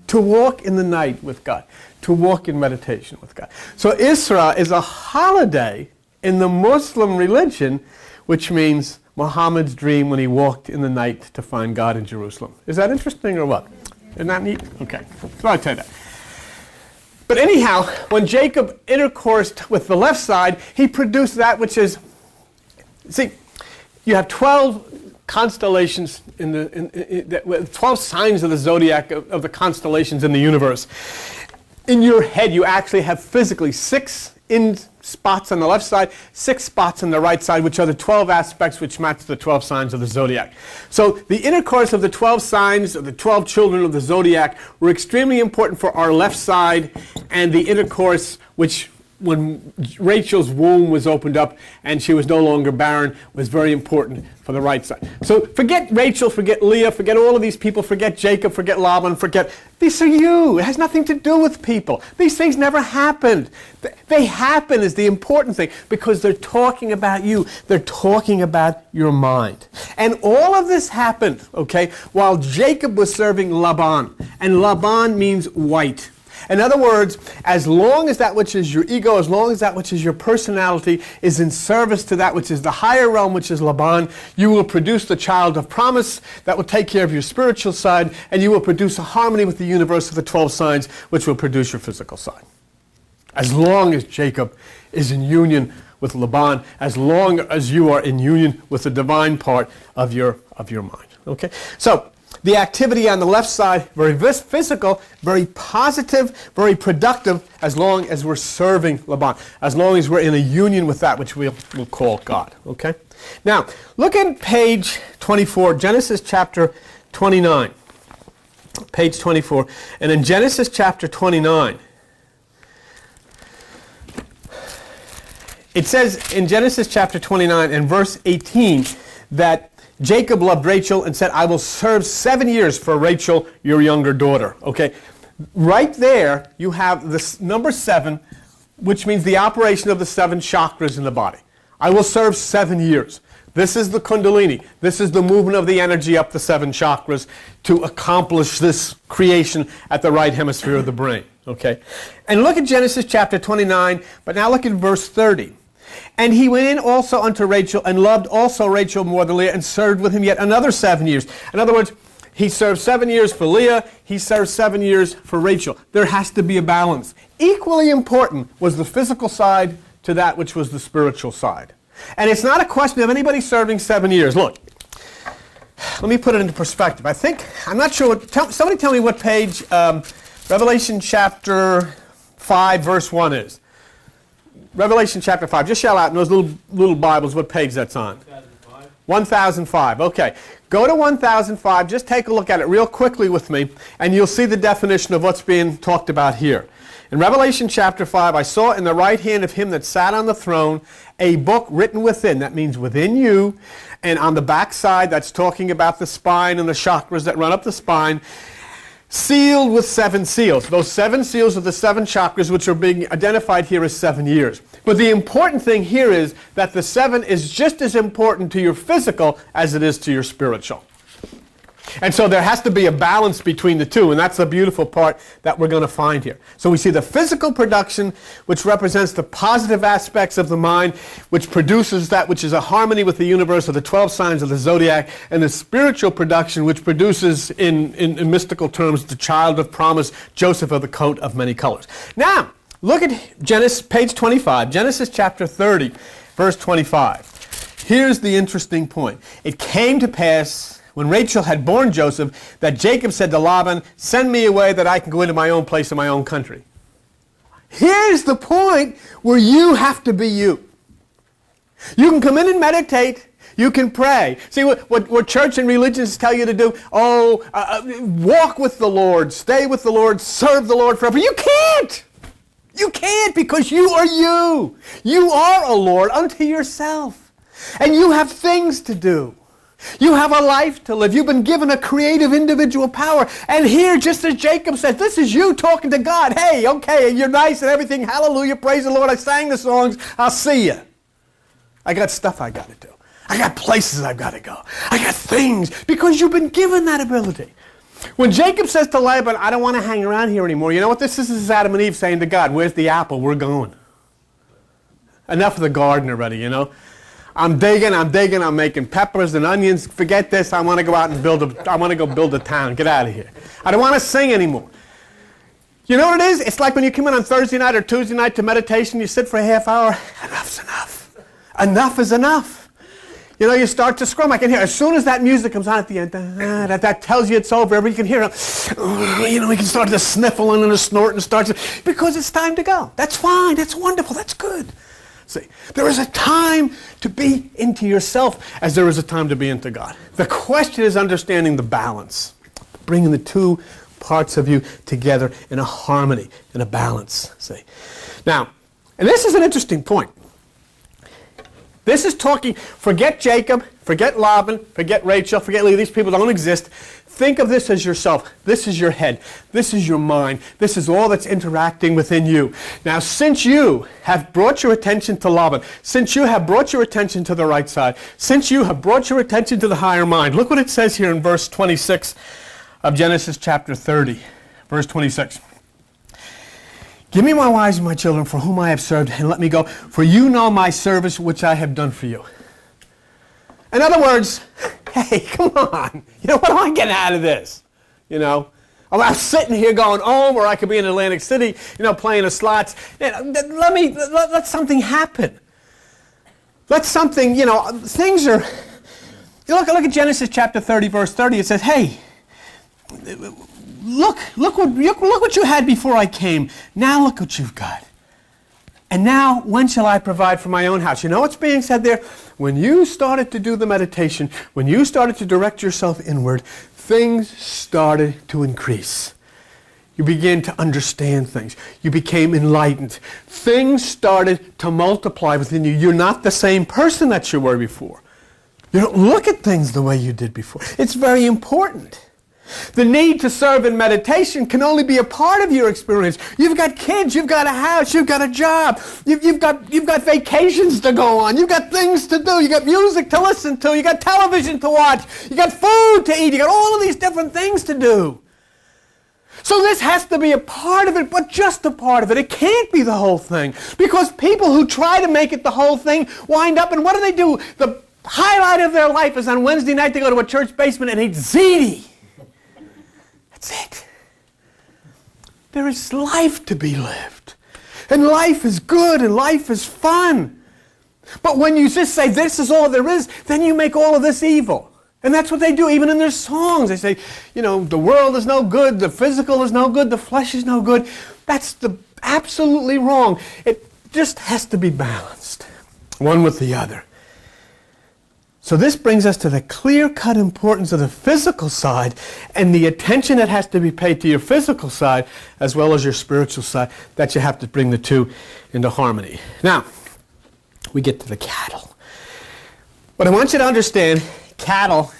To walk in the night with God. To walk in meditation with God. So Isra is a holiday in the Muslim religion, which means Muhammad's dream when he walked in the night to find God in Jerusalem. Is that interesting or what? Isn't that neat? Okay, so I'll tell you that. But anyhow, when Jacob intercoursed with the left side, he produced that which is, see, you have 12 constellations 12 signs of the zodiac of the constellations in the universe. In your head, you actually have physically 6 spots on the left side, 6 spots on the right side, which are the 12 aspects which match the 12 signs of the zodiac. So the intercourse of the 12 signs, of the 12 children of the zodiac, were extremely important for our left side, and the intercourse which, when Rachel's womb was opened up and she was no longer barren, was very important for the right side. So forget Rachel, forget Leah, forget all of these people, forget Jacob, forget Laban, these are you. It has nothing to do with people. These things never happened. They happen is the important thing, because they're talking about you. They're talking about your mind. And all of this happened, okay, while Jacob was serving Laban. And Laban means white. In other words, as long as that which is your ego, as long as that which is your personality is in service to that which is the higher realm, which is Laban, you will produce the child of promise that will take care of your spiritual side, and you will produce a harmony with the universe of the 12 signs, which will produce your physical side. As long as Jacob is in union with Laban, as long as you are in union with the divine part of your mind. Okay? So, the activity on the left side, very physical, very positive, very productive, as long as we're serving Laban, as long as we're in a union with that which we'll call God. Okay? Now, look at page 24, Genesis chapter 29. Page 24. And in Genesis chapter 29, it says in Genesis chapter 29 and verse 18 that Jacob loved Rachel and said, I will serve 7 years for Rachel, your younger daughter. Okay, right there you have this number 7 which means the operation of the 7 chakras in the body. I will serve 7 years. This is the Kundalini. This is the movement of the energy up the 7 chakras to accomplish this creation at the right hemisphere of the brain. Okay? And look at Genesis chapter 29, but now look at verse 30. And he went in also unto Rachel, and loved also Rachel more than Leah, and served with him yet another 7 years. In other words, he served 7 years for Leah, he served 7 years for Rachel. There has to be a balance. Equally important was the physical side to that which was the spiritual side. And it's not a question of anybody serving 7 years. Look, let me put it into perspective. I'm not sure somebody tell me what page Revelation chapter 5 verse 1 is. Revelation chapter 5. Just yell out in those little Bibles what page that's on. 1005. 1005. Okay. Go to 1005. Just take a look at it real quickly with me, and you'll see the definition of what's being talked about here. In Revelation chapter 5, I saw in the right hand of him that sat on the throne a book written within. That means within you. And on the back side, that's talking about the spine and the chakras that run up the spine, sealed with 7 seals. Those 7 seals are the 7 chakras, which are being identified here as 7 years. But the important thing here is that the 7 is just as important to your physical as it is to your spiritual. And so there has to be a balance between the two, and that's the beautiful part that we're going to find here. So we see the physical production, which represents the positive aspects of the mind, which produces that which is a harmony with the universe of the 12 signs of the zodiac, and the spiritual production, which produces, in mystical terms, the child of promise, Joseph of the coat of many colors. Now, look at Genesis, page 25, Genesis chapter 30, verse 25. Here's the interesting point. It came to pass, when Rachel had borne Joseph, that Jacob said to Laban, send me away that I can go into my own place in my own country. Here's the point where you have to be you. You can come in and meditate. You can pray. See what church and religions tell you to do? Walk with the Lord, stay with the Lord, serve the Lord forever. You can't. You can't, because you are you. You are a Lord unto yourself. And you have things to do. You have a life to live. You've been given a creative individual power. And here, just as Jacob said, this is you talking to God. Hey, okay, you're nice and everything. Hallelujah, praise the Lord. I sang the songs. I'll see you. I got stuff I got to do. I got places I've got to go. I got things, because you've been given that ability. When Jacob says to Laban, I don't want to hang around here anymore, you know what this is? This is Adam and Eve saying to God, where's the apple? We're going. Enough of the garden already, you know. I'm digging, I'm making peppers and onions. Forget this, I want to go out and build a town. Get out of here. I don't want to sing anymore. You know what it is? It's like when you come in on Thursday night or Tuesday night to meditation, you sit for a half hour. Enough's enough. Enough is enough. You know, you start to scrum. I can hear, as soon as that music comes on at the end, that tells you it's over. Everybody can hear it. You know, we can start to sniffle and to snort and start to, because it's time to go. That's fine. That's wonderful. That's good. See, there is a time to be into yourself as there is a time to be into God. The question is understanding the balance, bringing the two parts of you together in a harmony, in a balance. See, now, and this is an interesting point. This is talking, forget Jacob, forget Laban, forget Rachel, forget Leah. These people don't exist. Think of this as yourself. This is your head. This is your mind. This is all that's interacting within you. Now, since you have brought your attention to Laban, since you have brought your attention to the right side, since you have brought your attention to the higher mind, look what it says here in verse 26 of Genesis chapter 30. Verse 26. Give me my wives and my children for whom I have served, and let me go, for you know my service which I have done for you. In other words, hey, come on. You know, what am I getting out of this? You know, I'm sitting here going home, or I could be in Atlantic City, you know, playing the slots. Let something happen. Let something, you know, things are, look at Genesis chapter 30, verse 30. It says, hey, look what you had before I came. Now look what you've got. And now, when shall I provide for my own house? You know what's being said there? When you started to do the meditation, when you started to direct yourself inward, things started to increase. You began to understand things. You became enlightened. Things started to multiply within you. You're not the same person that you were before. You don't look at things the way you did before. It's very important. The need to serve in meditation can only be a part of your experience. You've got kids, you've got a house, you've got a job, you've got vacations to go on, you've got things to do, you've got music to listen to, you've got television to watch, you've got food to eat, you've got all of these different things to do. So this has to be a part of it, but just a part of it. It can't be the whole thing. Because people who try to make it the whole thing wind up, and what do? The highlight of their life is on Wednesday night they go to a church basement and eat ziti. That's it. There is life to be lived. And life is good and life is fun. But when you just say this is all there is, then you make all of this evil. And that's what they do, even in their songs. They say, the world is no good, the physical is no good, the flesh is no good. That's absolutely wrong. It just has to be balanced, one with the other. So this brings us to the clear-cut importance of the physical side and the attention that has to be paid to your physical side as well as your spiritual side, that you have to bring the two into harmony. Now, we get to the cattle. What I want you to understand, cattle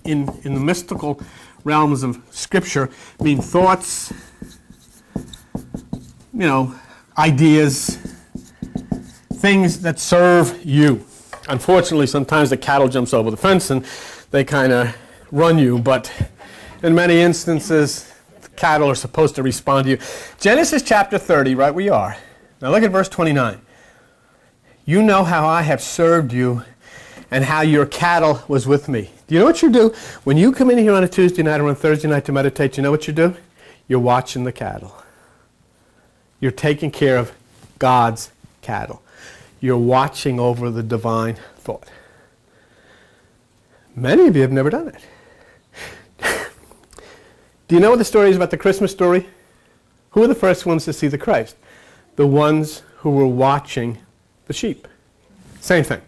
in the mystical realms of Scripture mean thoughts, ideas, things that serve you. Unfortunately, sometimes the cattle jumps over the fence and they kind of run you, but in many instances, the cattle are supposed to respond to you. Genesis chapter 30, right where you are. Now look at verse 29. You know how I have served you and how your cattle was with me. Do you know what you do? When you come in here on a Tuesday night or on Thursday night to meditate, you know what you do? You're watching the cattle. You're taking care of God's cattle. You're watching over the divine thought. Many of you have never done it. Do you know what the story is about the Christmas story? Who were the first ones to see the Christ? The ones who were watching the sheep. Same thing.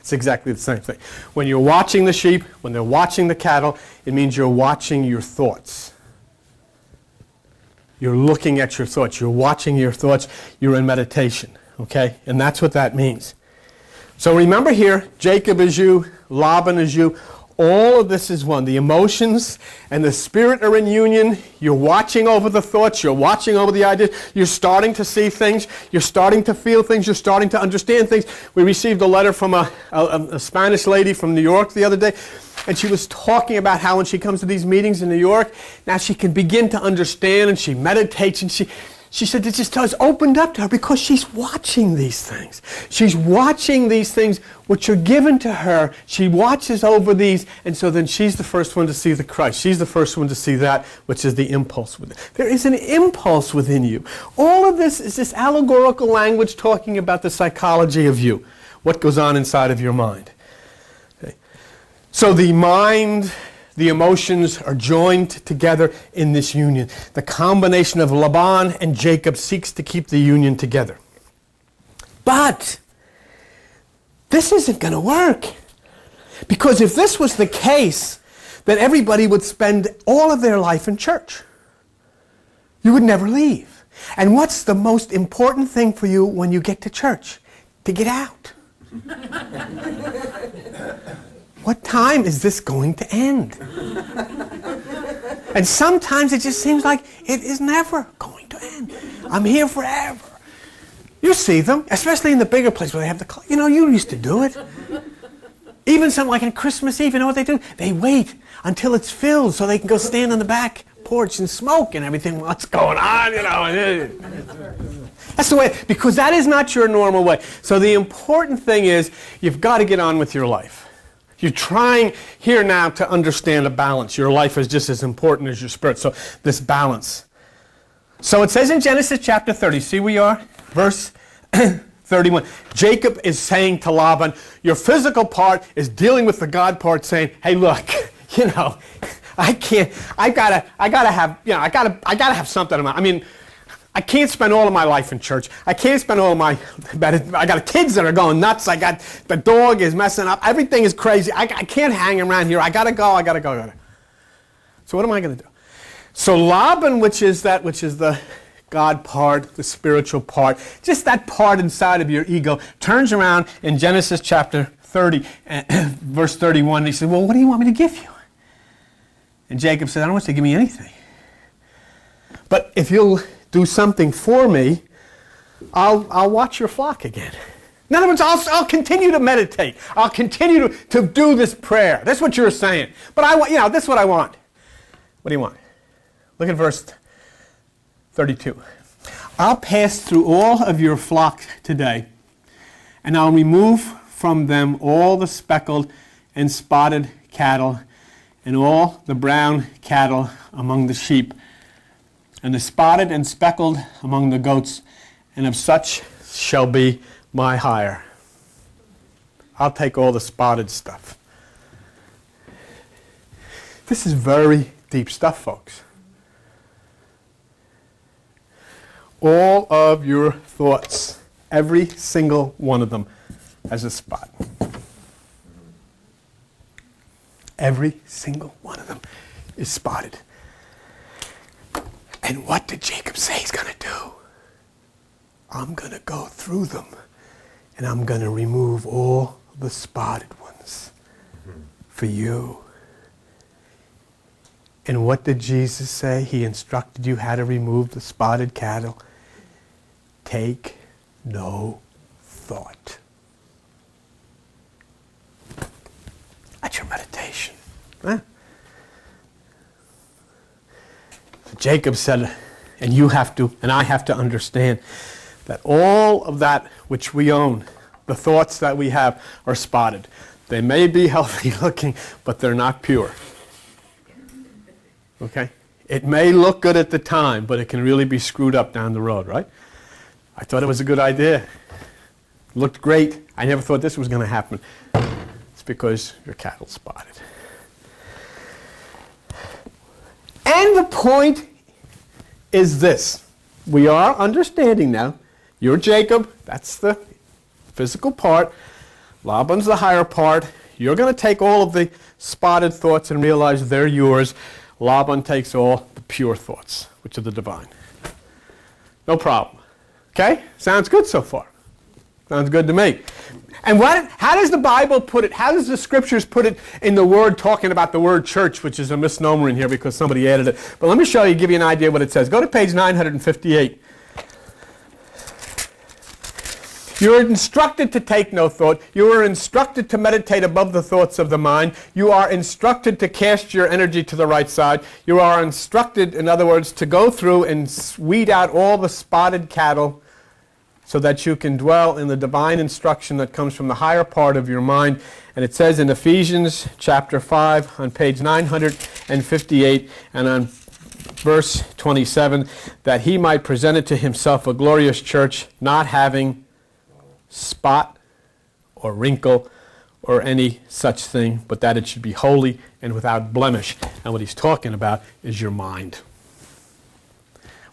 It's exactly the same thing. When you're watching the sheep, when they're watching the cattle, it means you're watching your thoughts. You're looking at your thoughts. You're watching your thoughts. You're in meditation. Okay? And that's what that means. So remember here, Jacob is you, Laban is you. All of this is one. The emotions and the spirit are in union. You're watching over the thoughts. You're watching over the ideas. You're starting to see things. You're starting to feel things. You're starting to understand things. We received a letter from a Spanish lady from New York the other day, and she was talking about how when she comes to these meetings in New York, now she can begin to understand, and she meditates, and she said it just has opened up to her because she's watching these things. She's watching these things which are given to her. She watches over these, and so then she's the first one to see the Christ. She's the first one to see that, which is the impulse within. There is an impulse within you. All of this is this allegorical language talking about the psychology of you, what goes on inside of your mind. Okay. So the mind, the emotions are joined together in this union. The combination of Laban and Jacob seeks to keep the union together. But this isn't going to work. Because if this was the case, then everybody would spend all of their life in church. You would never leave. And what's the most important thing for you when you get to church? To get out. What time is this going to end? And sometimes it just seems like it is never going to end. I'm here forever. You see them, especially in the bigger places where they have the, you used to do it. Even something like on Christmas Eve, you know what they do? They wait until it's filled so they can go stand on the back porch and smoke and everything. What's going on, That's the way, because that is not your normal way. So the important thing is you've got to get on with your life. You're trying here now to understand a balance. Your life is just as important as your spirit. So this balance. So it says in Genesis chapter 30, see where you are? Verse 31. Jacob is saying to Laban, your physical part is dealing with the God part, saying, hey, look, I gotta have something. I can't spend all of my life in church. I can't spend all of I got kids that are going nuts. I got, the dog is messing up. Everything is crazy. I can't hang around here. I gotta go. So what am I going to do? So Laban, which is the God part, the spiritual part, just that part inside of your ego, turns around in Genesis chapter 30, verse 31, and he says, well, what do you want me to give you? And Jacob said, I don't want you to give me anything. But if you'll do something for me, I'll watch your flock again. In other words, I'll continue to meditate. I'll continue to do this prayer. That's what you're saying. But I want, this is what I want. What do you want? Look at verse 32. I'll pass through all of your flock today, and I'll remove from them all the speckled and spotted cattle, and all the brown cattle among the sheep, and the spotted and speckled among the goats, and of such shall be my hire. I'll take all the spotted stuff. This is very deep stuff, folks. All of your thoughts, every single one of them, has a spot. Every single one of them is spotted. And what did Jacob say he's going to do? I'm going to go through them, and I'm going to remove all the spotted ones for you. And what did Jesus say? He instructed you how to remove the spotted cattle. Take no thought. That's your meditation. Huh? So Jacob said, and you have to, and I have to understand that all of that which we own, the thoughts that we have, are spotted. They may be healthy looking, but they're not pure. Okay? It may look good at the time, but it can really be screwed up down the road, right? I thought it was a good idea. It looked great. I never thought this was going to happen. It's because your cattle's spotted. And the point is this. We are understanding now. You're Jacob. That's the physical part. Laban's the higher part. You're going to take all of the spotted thoughts and realize they're yours. Laban takes all the pure thoughts, which are the divine. No problem. Okay? Sounds good so far. Sounds good to me. And how does the Bible put it? How does the Scriptures put it in the Word, talking about the word church, which is a misnomer in here because somebody added it. But let me show you, give you an idea what it says. Go to page 958. You are instructed to take no thought. You are instructed to meditate above the thoughts of the mind. You are instructed to cast your energy to the right side. You are instructed, in other words, to go through and weed out all the spotted cattle so that you can dwell in the divine instruction that comes from the higher part of your mind. And it says in Ephesians chapter 5 on page 958 and on verse 27 that he might present it to himself a glorious church, not having spot or wrinkle or any such thing, but that it should be holy and without blemish. And what he's talking about is your mind.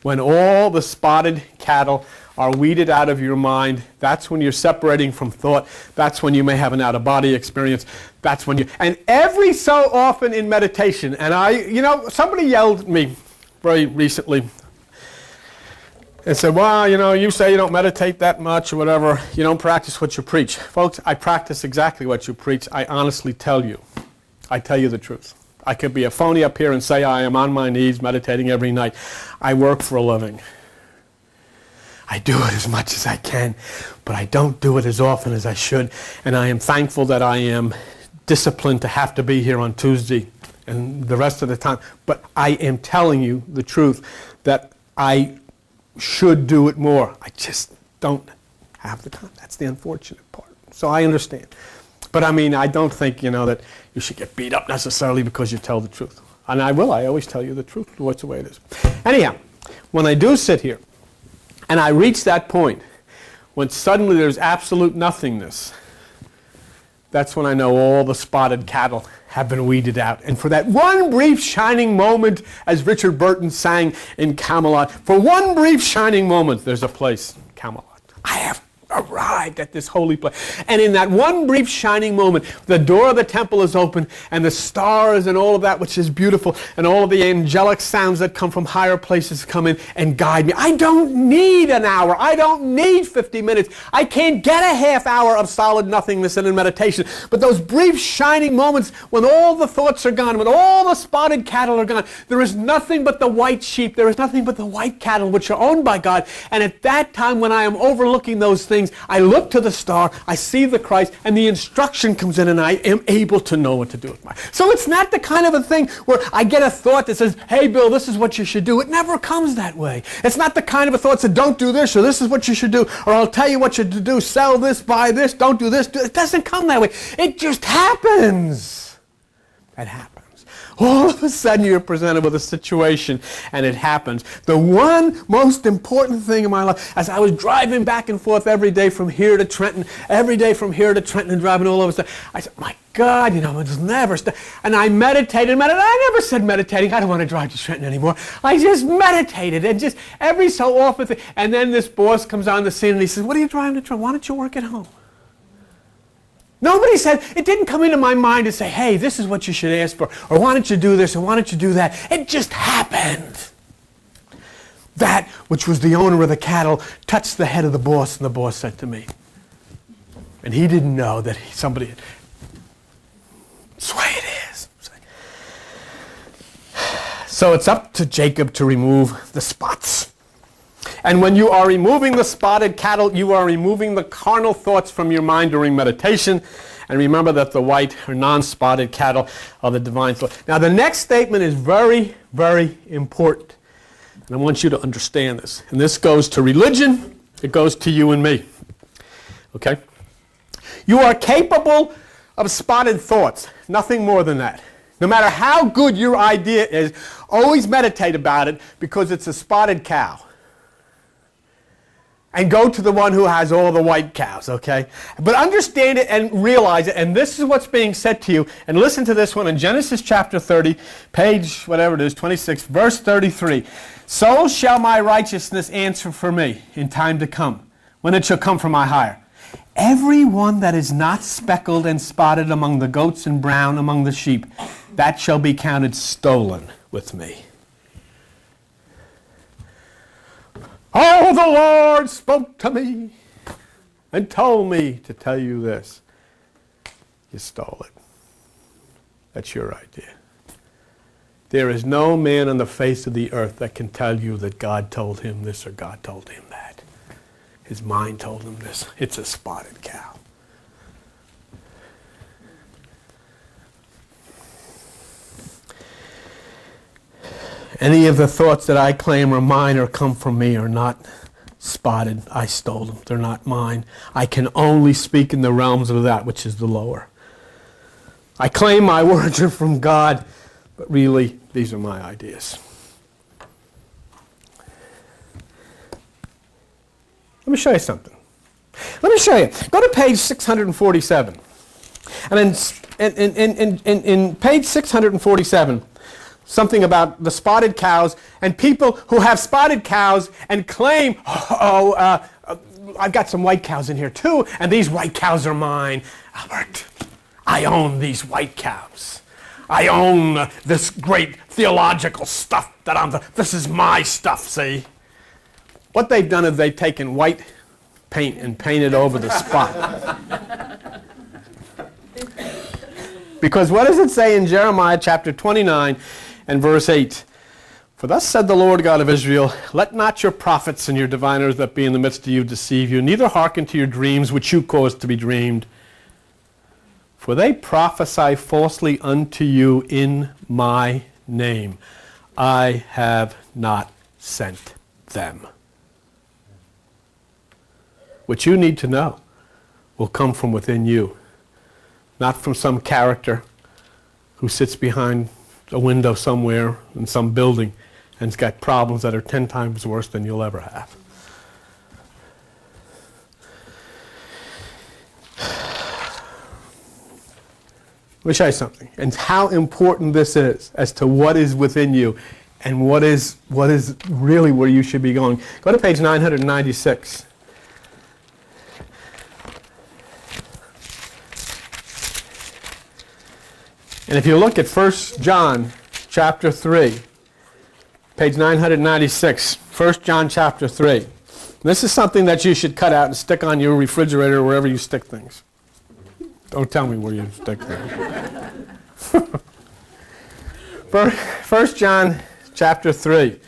When all the spotted cattle are weeded out of your mind, that's when you're separating from thought. That's when you may have an out-of-body experience. That's when and every so often in meditation, and somebody yelled at me very recently and said, well, you say you don't meditate that much or whatever. You don't practice what you preach. Folks, I practice exactly what you preach. I honestly tell you. I tell you the truth. I could be a phony up here and say I am on my knees meditating every night. I work for a living. I do it as much as I can, but I don't do it as often as I should. And I am thankful that I am disciplined to have to be here on Tuesday and the rest of the time. But I am telling you the truth that I should do it more. I just don't have the time. That's the unfortunate part. So I understand. But I don't think, that you should get beat up necessarily because you tell the truth. And I will. I always tell you the truth. What's the way it is. Anyhow, when I do sit here and I reach that point when suddenly there's absolute nothingness, that's when I know all the spotted cattle have been weeded out. And for that one brief shining moment, as Richard Burton sang in Camelot, for one brief shining moment, there's a place, Camelot. I have arrived at this holy place. And in that one brief shining moment, the door of the temple is open, and the stars and all of that which is beautiful, and all of the angelic sounds that come from higher places come in and guide me. I don't need an hour. I don't need 50 minutes. I can't get a half hour of solid nothingness and in meditation. But those brief shining moments when all the thoughts are gone, when all the spotted cattle are gone, there is nothing but the white sheep. There is nothing but the white cattle which are owned by God. And at that time when I am overlooking those things, I look to the star, I see the Christ, and the instruction comes in, and I am able to know what to do with my. So it's not the kind of a thing where I get a thought that says, hey Bill, this is what you should do. It never comes that way. It's not the kind of a thought that says, don't do this, or this is what you should do, or I'll tell you what you should do, sell this, buy this, don't do this. It doesn't come that way. It just happens. It happens. All of a sudden you're presented with a situation, and it happens. The one most important thing in my life, as I was driving back and forth every day from here to Trenton, and driving all over stuff, I said, my God, it's never stop. And I meditated. I never said meditating. I don't want to drive to Trenton anymore. I just meditated, and just every so often. And then this boss comes on the scene, and he says, what are you driving to Trenton? Why don't you work at home? Nobody said, it didn't come into my mind to say, hey, this is what you should ask for, or why don't you do this, or why don't you do that. It just happened. That which was the owner of the cattle touched the head of the boss, and the boss said to me, and he didn't know that somebody had, that's the way it is. So it's up to Jacob to remove the spots. And when you are removing the spotted cattle, you are removing the carnal thoughts from your mind during meditation. And remember that the white or non-spotted cattle are the divine thought. Now the next statement is very, very important. And I want you to understand this. And this goes to religion. It goes to you and me. Okay? You are capable of spotted thoughts. Nothing more than that. No matter how good your idea is, always meditate about it, because it's a spotted cow. And go to the one who has all the white cows, okay? But understand it and realize it, and this is what's being said to you. And listen to this one in Genesis chapter 30, page, whatever it is, 26, verse 33. So shall my righteousness answer for me in time to come, when it shall come from my hire. Every one that is not speckled and spotted among the goats and brown among the sheep, that shall be counted stolen with me. Oh, the Lord spoke to me and told me to tell you this. You stole it. That's your idea. There is no man on the face of the earth that can tell you that God told him this or God told him that. His mind told him this. It's a spotted cow. Any of the thoughts that I claim are mine or come from me are not spotted. I stole them. They're not mine. I can only speak in the realms of that which is the lower. I claim my words are from God, but really, these are my ideas. Let me show you something. Let me show you. Go to page 647. And in page 647, something about the spotted cows and people who have spotted cows and claim, I've got some white cows in here too, and these white cows are mine. Albert, I own these white cows. I own this great theological stuff this is my stuff, see? What they've done is they've taken white paint and painted over the spot. Because what does it say in Jeremiah chapter 29 and verse 8? For thus said the Lord God of Israel, let not your prophets and your diviners that be in the midst of you deceive you, neither hearken to your dreams which you caused to be dreamed. For they prophesy falsely unto you in my name. I have not sent them. What you need to know will come from within you, not from some character who sits behind a window somewhere in some building and has got problems that are 10 times worse than you'll ever have. Let me show you something, and how important this is as to what is within you and what is really where you should be going. Go to page 996. And if you look at 1 John chapter 3, page 996, 1 John chapter 3. This is something that you should cut out and stick on your refrigerator or wherever you stick things. Don't tell me where you stick things. 1 John chapter 3.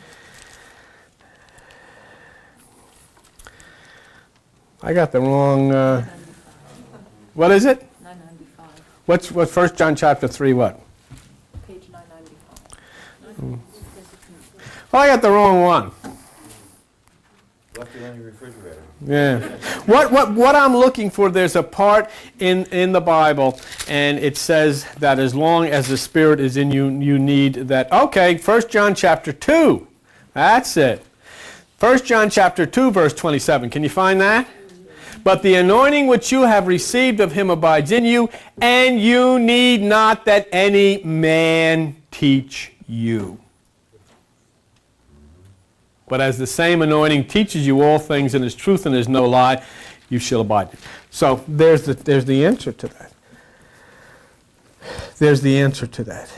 I got the wrong, what is it? 995. What's 1 John chapter 3 what? Page 995. Oh, I got the wrong one. Left it on your refrigerator. Yeah. What I'm looking for, there's a part in the Bible, and it says that as long as the Spirit is in you, you need that. Okay, 1 John chapter 2. That's it. 1 John chapter 2, verse 27. Can you find that? But the anointing which you have received of him abides in you, and you need not that any man teach you. But as the same anointing teaches you all things and is truth and is no lie, you shall abide. So there's the answer to that. There's the answer to that.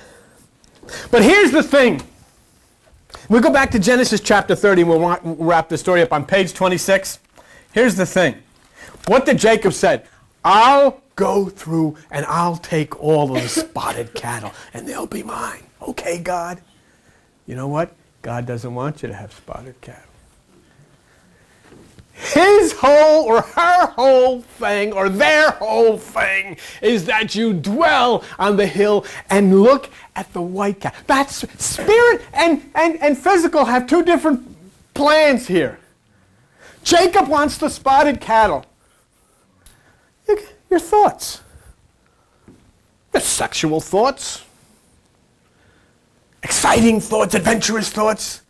But here's the thing. We go back to Genesis chapter 30 and we'll wrap the story up on page 26. Here's the thing. What did Jacob say? I'll go through and I'll take all of the spotted cattle and they'll be mine. Okay, God? You know what? God doesn't want you to have spotted cattle. His whole or her whole thing or their whole thing is that you dwell on the hill and look at the white cattle. That's spirit and physical have two different plans here. Jacob wants the spotted cattle. Your thoughts. The sexual thoughts. Exciting thoughts, adventurous thoughts,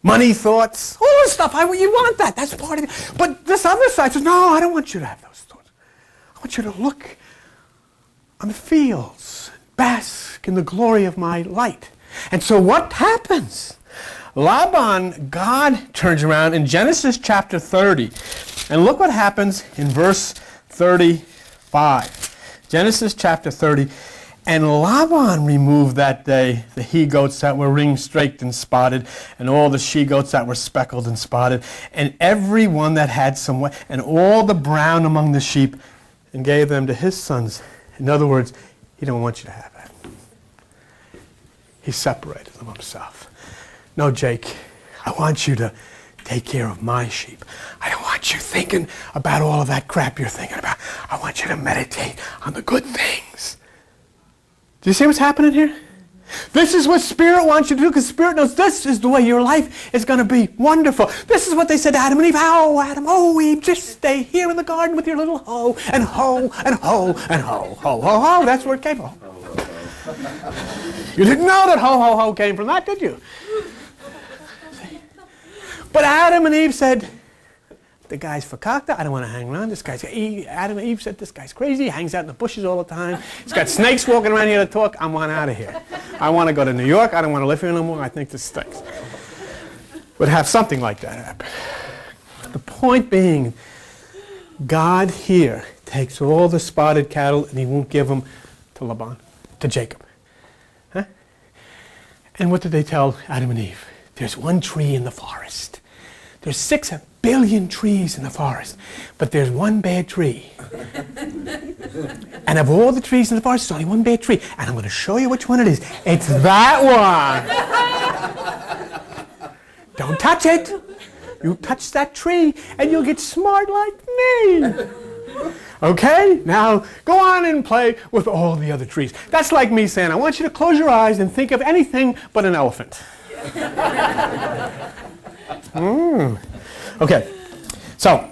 money thoughts, all this stuff. You want that. That's part of it. But this other side says, no, I don't want you to have those thoughts. I want you to look on the fields, bask in the glory of my light. And so what happens? Laban, God turns around in Genesis chapter 30. And look what happens in verse 35. Genesis chapter 30. And Laban removed that day the he-goats that were ring-straked and spotted, and all the she-goats that were speckled and spotted, and every one that had some white, and all the brown among the sheep, and gave them to his sons. In other words, he don't want you to have that. He separated them himself. No, Jake, I want you to take care of my sheep. I don't want you thinking about all of that crap you're thinking about. I want you to meditate on the good things. Do you see what's happening here? This is what Spirit wants you to do, because Spirit knows this is the way your life is going to be wonderful. This is what they said to Adam and Eve. Oh, Adam, oh, Eve, just stay here in the garden with your little hoe, and hoe, and hoe, and hoe, ho, ho, ho. That's where it came from. You didn't know that ho, ho, ho came from that, did you? But Adam and Eve said, the guy's fakakta, I don't want to hang around. This guy's, Adam and Eve said, this guy's crazy. He hangs out in the bushes all the time. He's got snakes walking around here to talk. I want out of here. I want to go to New York. I don't want to live here no more. I think this stinks. Would have something like that happen. The point being, God here takes all the spotted cattle and he won't give them to Laban, to Jacob. Huh? And what did they tell Adam and Eve? There's one tree in the forest. There's 6 billion trees in the forest, but there's one bad tree. And of all the trees in the forest, there's only one bad tree. And I'm going to show you which one it is. It's that one. Don't touch it. You touch that tree, and you'll get smart like me. Okay? Now, go on and play with all the other trees. That's like me saying, I want you to close your eyes and think of anything but an elephant. Okay, so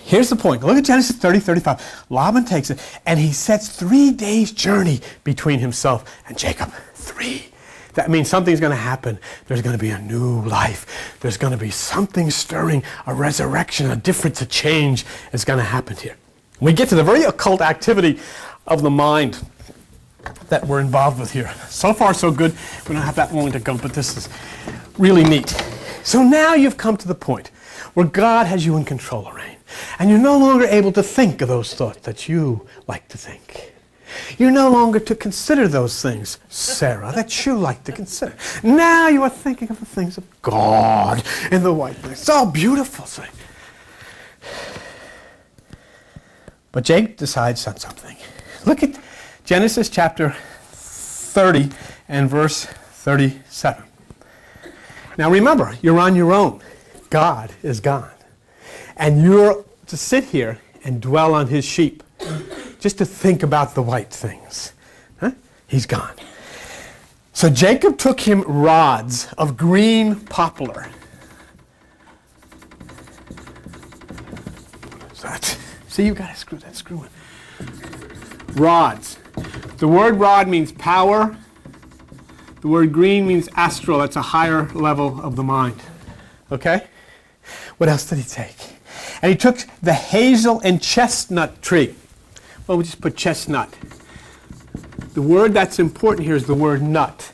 here's the point. Look at Genesis 30:35. Laban takes it, and he sets 3 days' journey between himself and Jacob. 3. That means something's going to happen. There's going to be a new life. There's going to be something stirring, a resurrection, a difference, a change is going to happen here. We get to the very occult activity of the mind that we're involved with here. So far, so good. We don't have that long to go, but this is really neat. So now you've come to the point where God has you in control, Lorraine, and you're no longer able to think of those thoughts that you like to think. You're no longer to consider those things, Sarah, that you like to consider. Now you are thinking of the things of God and the white things. It's all beautiful. See? But Jacob decides on something. Look at Genesis chapter 30 and verse 37. Now remember, you're on your own. God is gone. And you're to sit here and dwell on his sheep. Just to think about the white things. Huh? He's gone. So Jacob took him rods of green poplar. So see, you've got to screw that screw in. Rods. The word rod means power. The word green means astral. That's a higher level of the mind. Okay? What else did he take? And he took the hazel and chestnut tree. Well, we just put chestnut. The word that's important here is the word nut.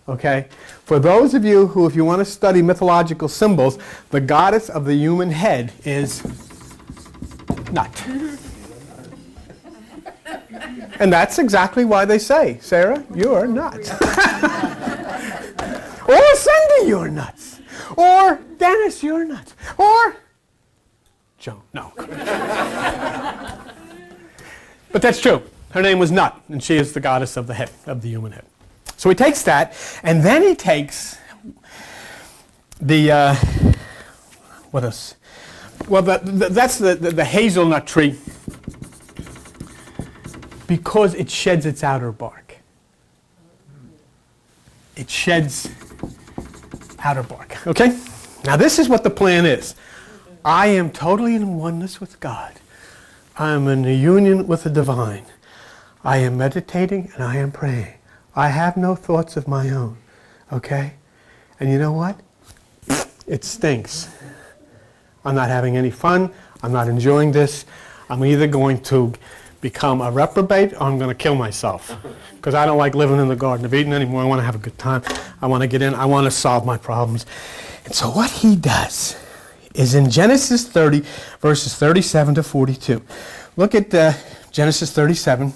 Okay? For those of you who, if you want to study mythological symbols, the goddess of the human head is nut. And that's exactly why they say, Sarah, you're nuts. Or Cindy, you're nuts. Or Dennis, you're nuts. Or Joan, no. But that's true. Her name was Nut, and she is the goddess of the head, of the human head. So he takes that, and then he takes the, what else? Well, that's the hazelnut tree, because it sheds its outer bark. It sheds outer bark, okay? Now this is what the plan is. I am totally in oneness with God. I am in a union with the divine. I am meditating and I am praying. I have no thoughts of my own, okay? And you know what? It stinks. I'm not having any fun. I'm not enjoying this. I'm either going to become a reprobate or I'm going to kill myself. Because I don't like living in the Garden of Eden anymore. I want to have a good time. I want to get in. I want to solve my problems. And so what he does is in Genesis 30, verses 37 to 42. Look at Genesis 37.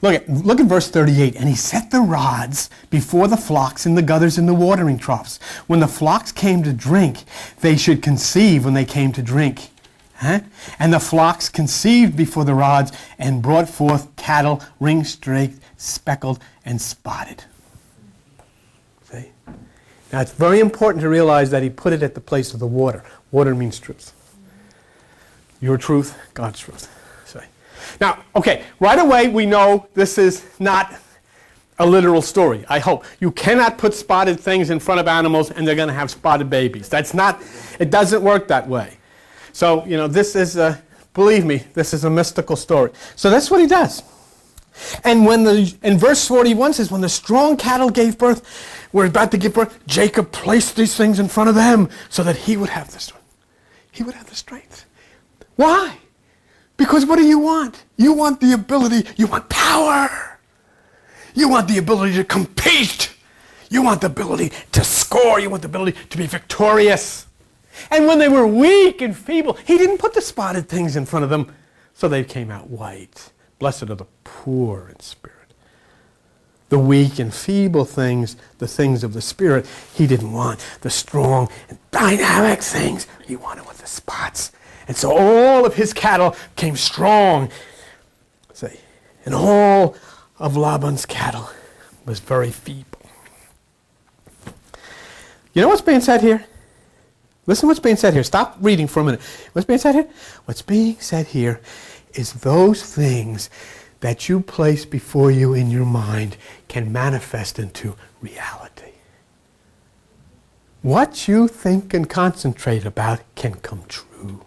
Look at verse 38. And he set the rods before the flocks in the gutters and the watering troughs. When the flocks came to drink, they should conceive when they came to drink. Huh? And the flocks conceived before the rods and brought forth cattle, ring-straked, speckled, and spotted. See? Now it's very important to realize that he put it at the place of the water. Water means truth. Your truth, God's truth. See? Now, okay, right away we know this is not a literal story, I hope. You cannot put spotted things in front of animals and they're going to have spotted babies. That's not, it doesn't work that way. So, you know, this is, believe me, this is a mystical story. So that's what he does. And in verse 41 says, when the strong cattle gave birth, were about to give birth, Jacob placed these things in front of them so that he would have the strength. He would have the strength. Why? Because what do you want? You want the ability, you want power. You want the ability to compete. You want the ability to score. You want the ability to be victorious. And when they were weak and feeble, he didn't put the spotted things in front of them, so they came out white. Blessed are the poor in spirit. The weak and feeble things, the things of the spirit, he didn't want. The strong and dynamic things, he wanted with the spots. And so all of his cattle came strong. See, and all of Laban's cattle was very feeble. You know what's being said here? Listen what's being said here. Stop reading for a minute. What's being said here? What's being said here is those things that you place before you in your mind can manifest into reality. What you think and concentrate about can come true.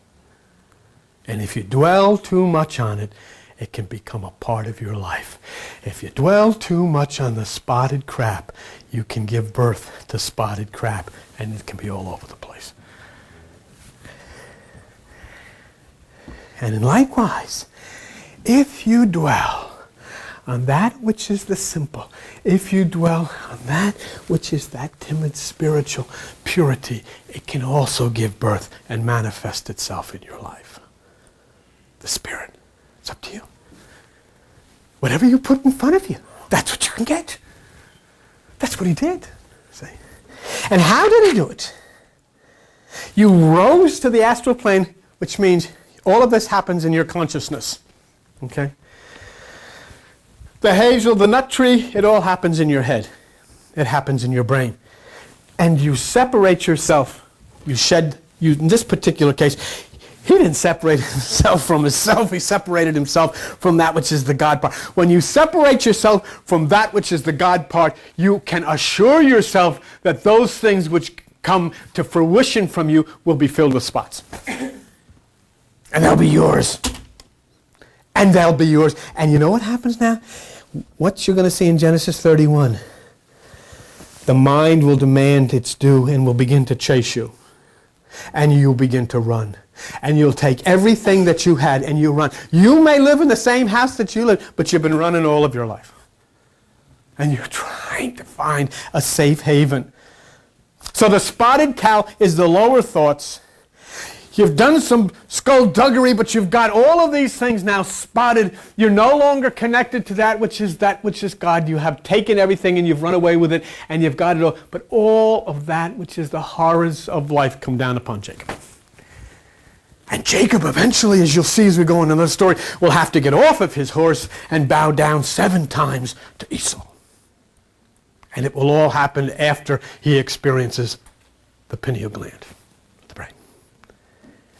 And if you dwell too much on it, it can become a part of your life. If you dwell too much on the spotted crap, you can give birth to spotted crap, and it can be all over the place. And likewise, if you dwell on that which is the simple, if you dwell on that which is that timid spiritual purity, it can also give birth and manifest itself in your life. The Spirit. It's up to you. Whatever you put in front of you, that's what you can get. That's what he did. See? And how did he do it? You rose to the astral plane, which means all of this happens in your consciousness. Okay? The hazel, the nut tree, it all happens in your head. It happens in your brain. And you separate yourself. In this particular case, he didn't separate himself from himself. He separated himself from that which is the God part. When you separate yourself from that which is the God part, you can assure yourself that those things which come to fruition from you will be filled with spots. And they'll be yours. And they'll be yours. And you know what happens now? What you're going to see in Genesis 31. The mind will demand its due and will begin to chase you. And you'll begin to run. And you'll take everything that you had and you run. You may live in the same house that you live, but you've been running all of your life. And you're trying to find a safe haven. So the spotted cow is the lower thoughts. You've done some skullduggery, but you've got all of these things now spotted. You're no longer connected to that which is God. You have taken everything and you've run away with it and you've got it all. But all of that which is the horrors of life come down upon Jacob. And Jacob eventually, as you'll see as we go into the story, will have to get off of his horse and bow down 7 times to Esau. And it will all happen after he experiences the pineal gland of the brain.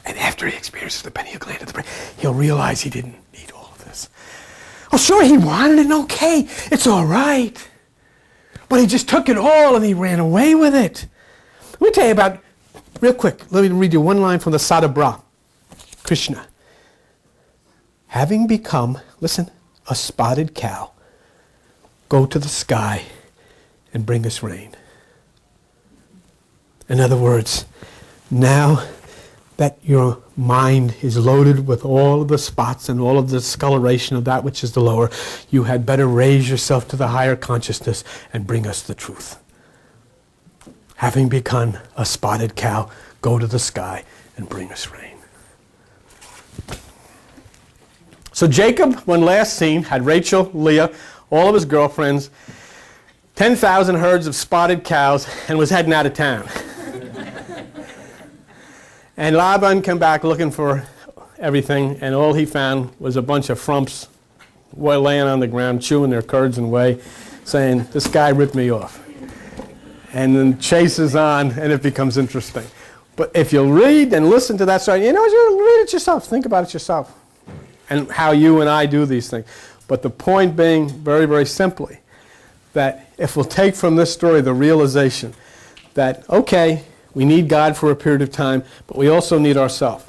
And after he experiences the pineal gland of the brain, he'll realize he didn't need all of this. Oh, sure, he wanted it, and okay, it's all right. But he just took it all and he ran away with it. Let me tell you about, real quick, let me read you one line from the Sadabra, Krishna. Having become, listen, a spotted cow, go to the sky and bring us rain. In other words, now that your mind is loaded with all of the spots and all of the discoloration of that which is the lower, you had better raise yourself to the higher consciousness and bring us the truth. Having become a spotted cow, go to the sky and bring us rain. So Jacob, when last seen, had Rachel, Leah, all of his girlfriends, 10,000 herds of spotted cows, and was heading out of town. And Laban came back looking for everything, and all he found was a bunch of frumps laying on the ground, chewing their curds and whey, saying, this guy ripped me off. And then chases on, and it becomes interesting. But if you'll read and listen to that story, you know, you read it yourself, think about it yourself, and how you and I do these things. But the point being, very, very simply, that if we'll take from this story the realization that, okay, we need God for a period of time, but we also need ourselves.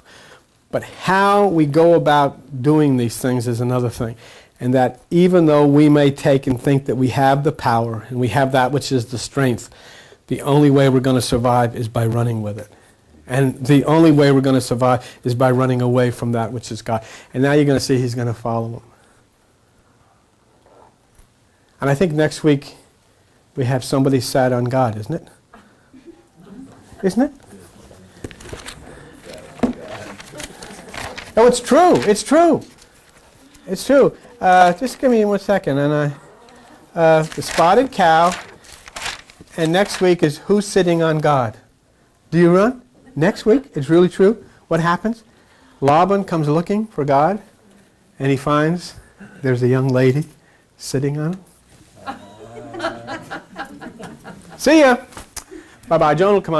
But how we go about doing these things is another thing. And that even though we may take and think that we have the power and we have that which is the strength, the only way we're going to survive is by running with it. And the only way we're going to survive is by running away from that which is God. And now you're going to see he's going to follow him. And I think next week we have somebody sat on God, isn't it? Isn't it? Oh, it's true. It's true. It's true. Just give me 1 second. And the spotted cow. And next week is who's sitting on God. Do you run? Next week, it's really true. What happens? Laban comes looking for God, and he finds there's a young lady sitting on him. See ya. Bye-bye. Joan will come on.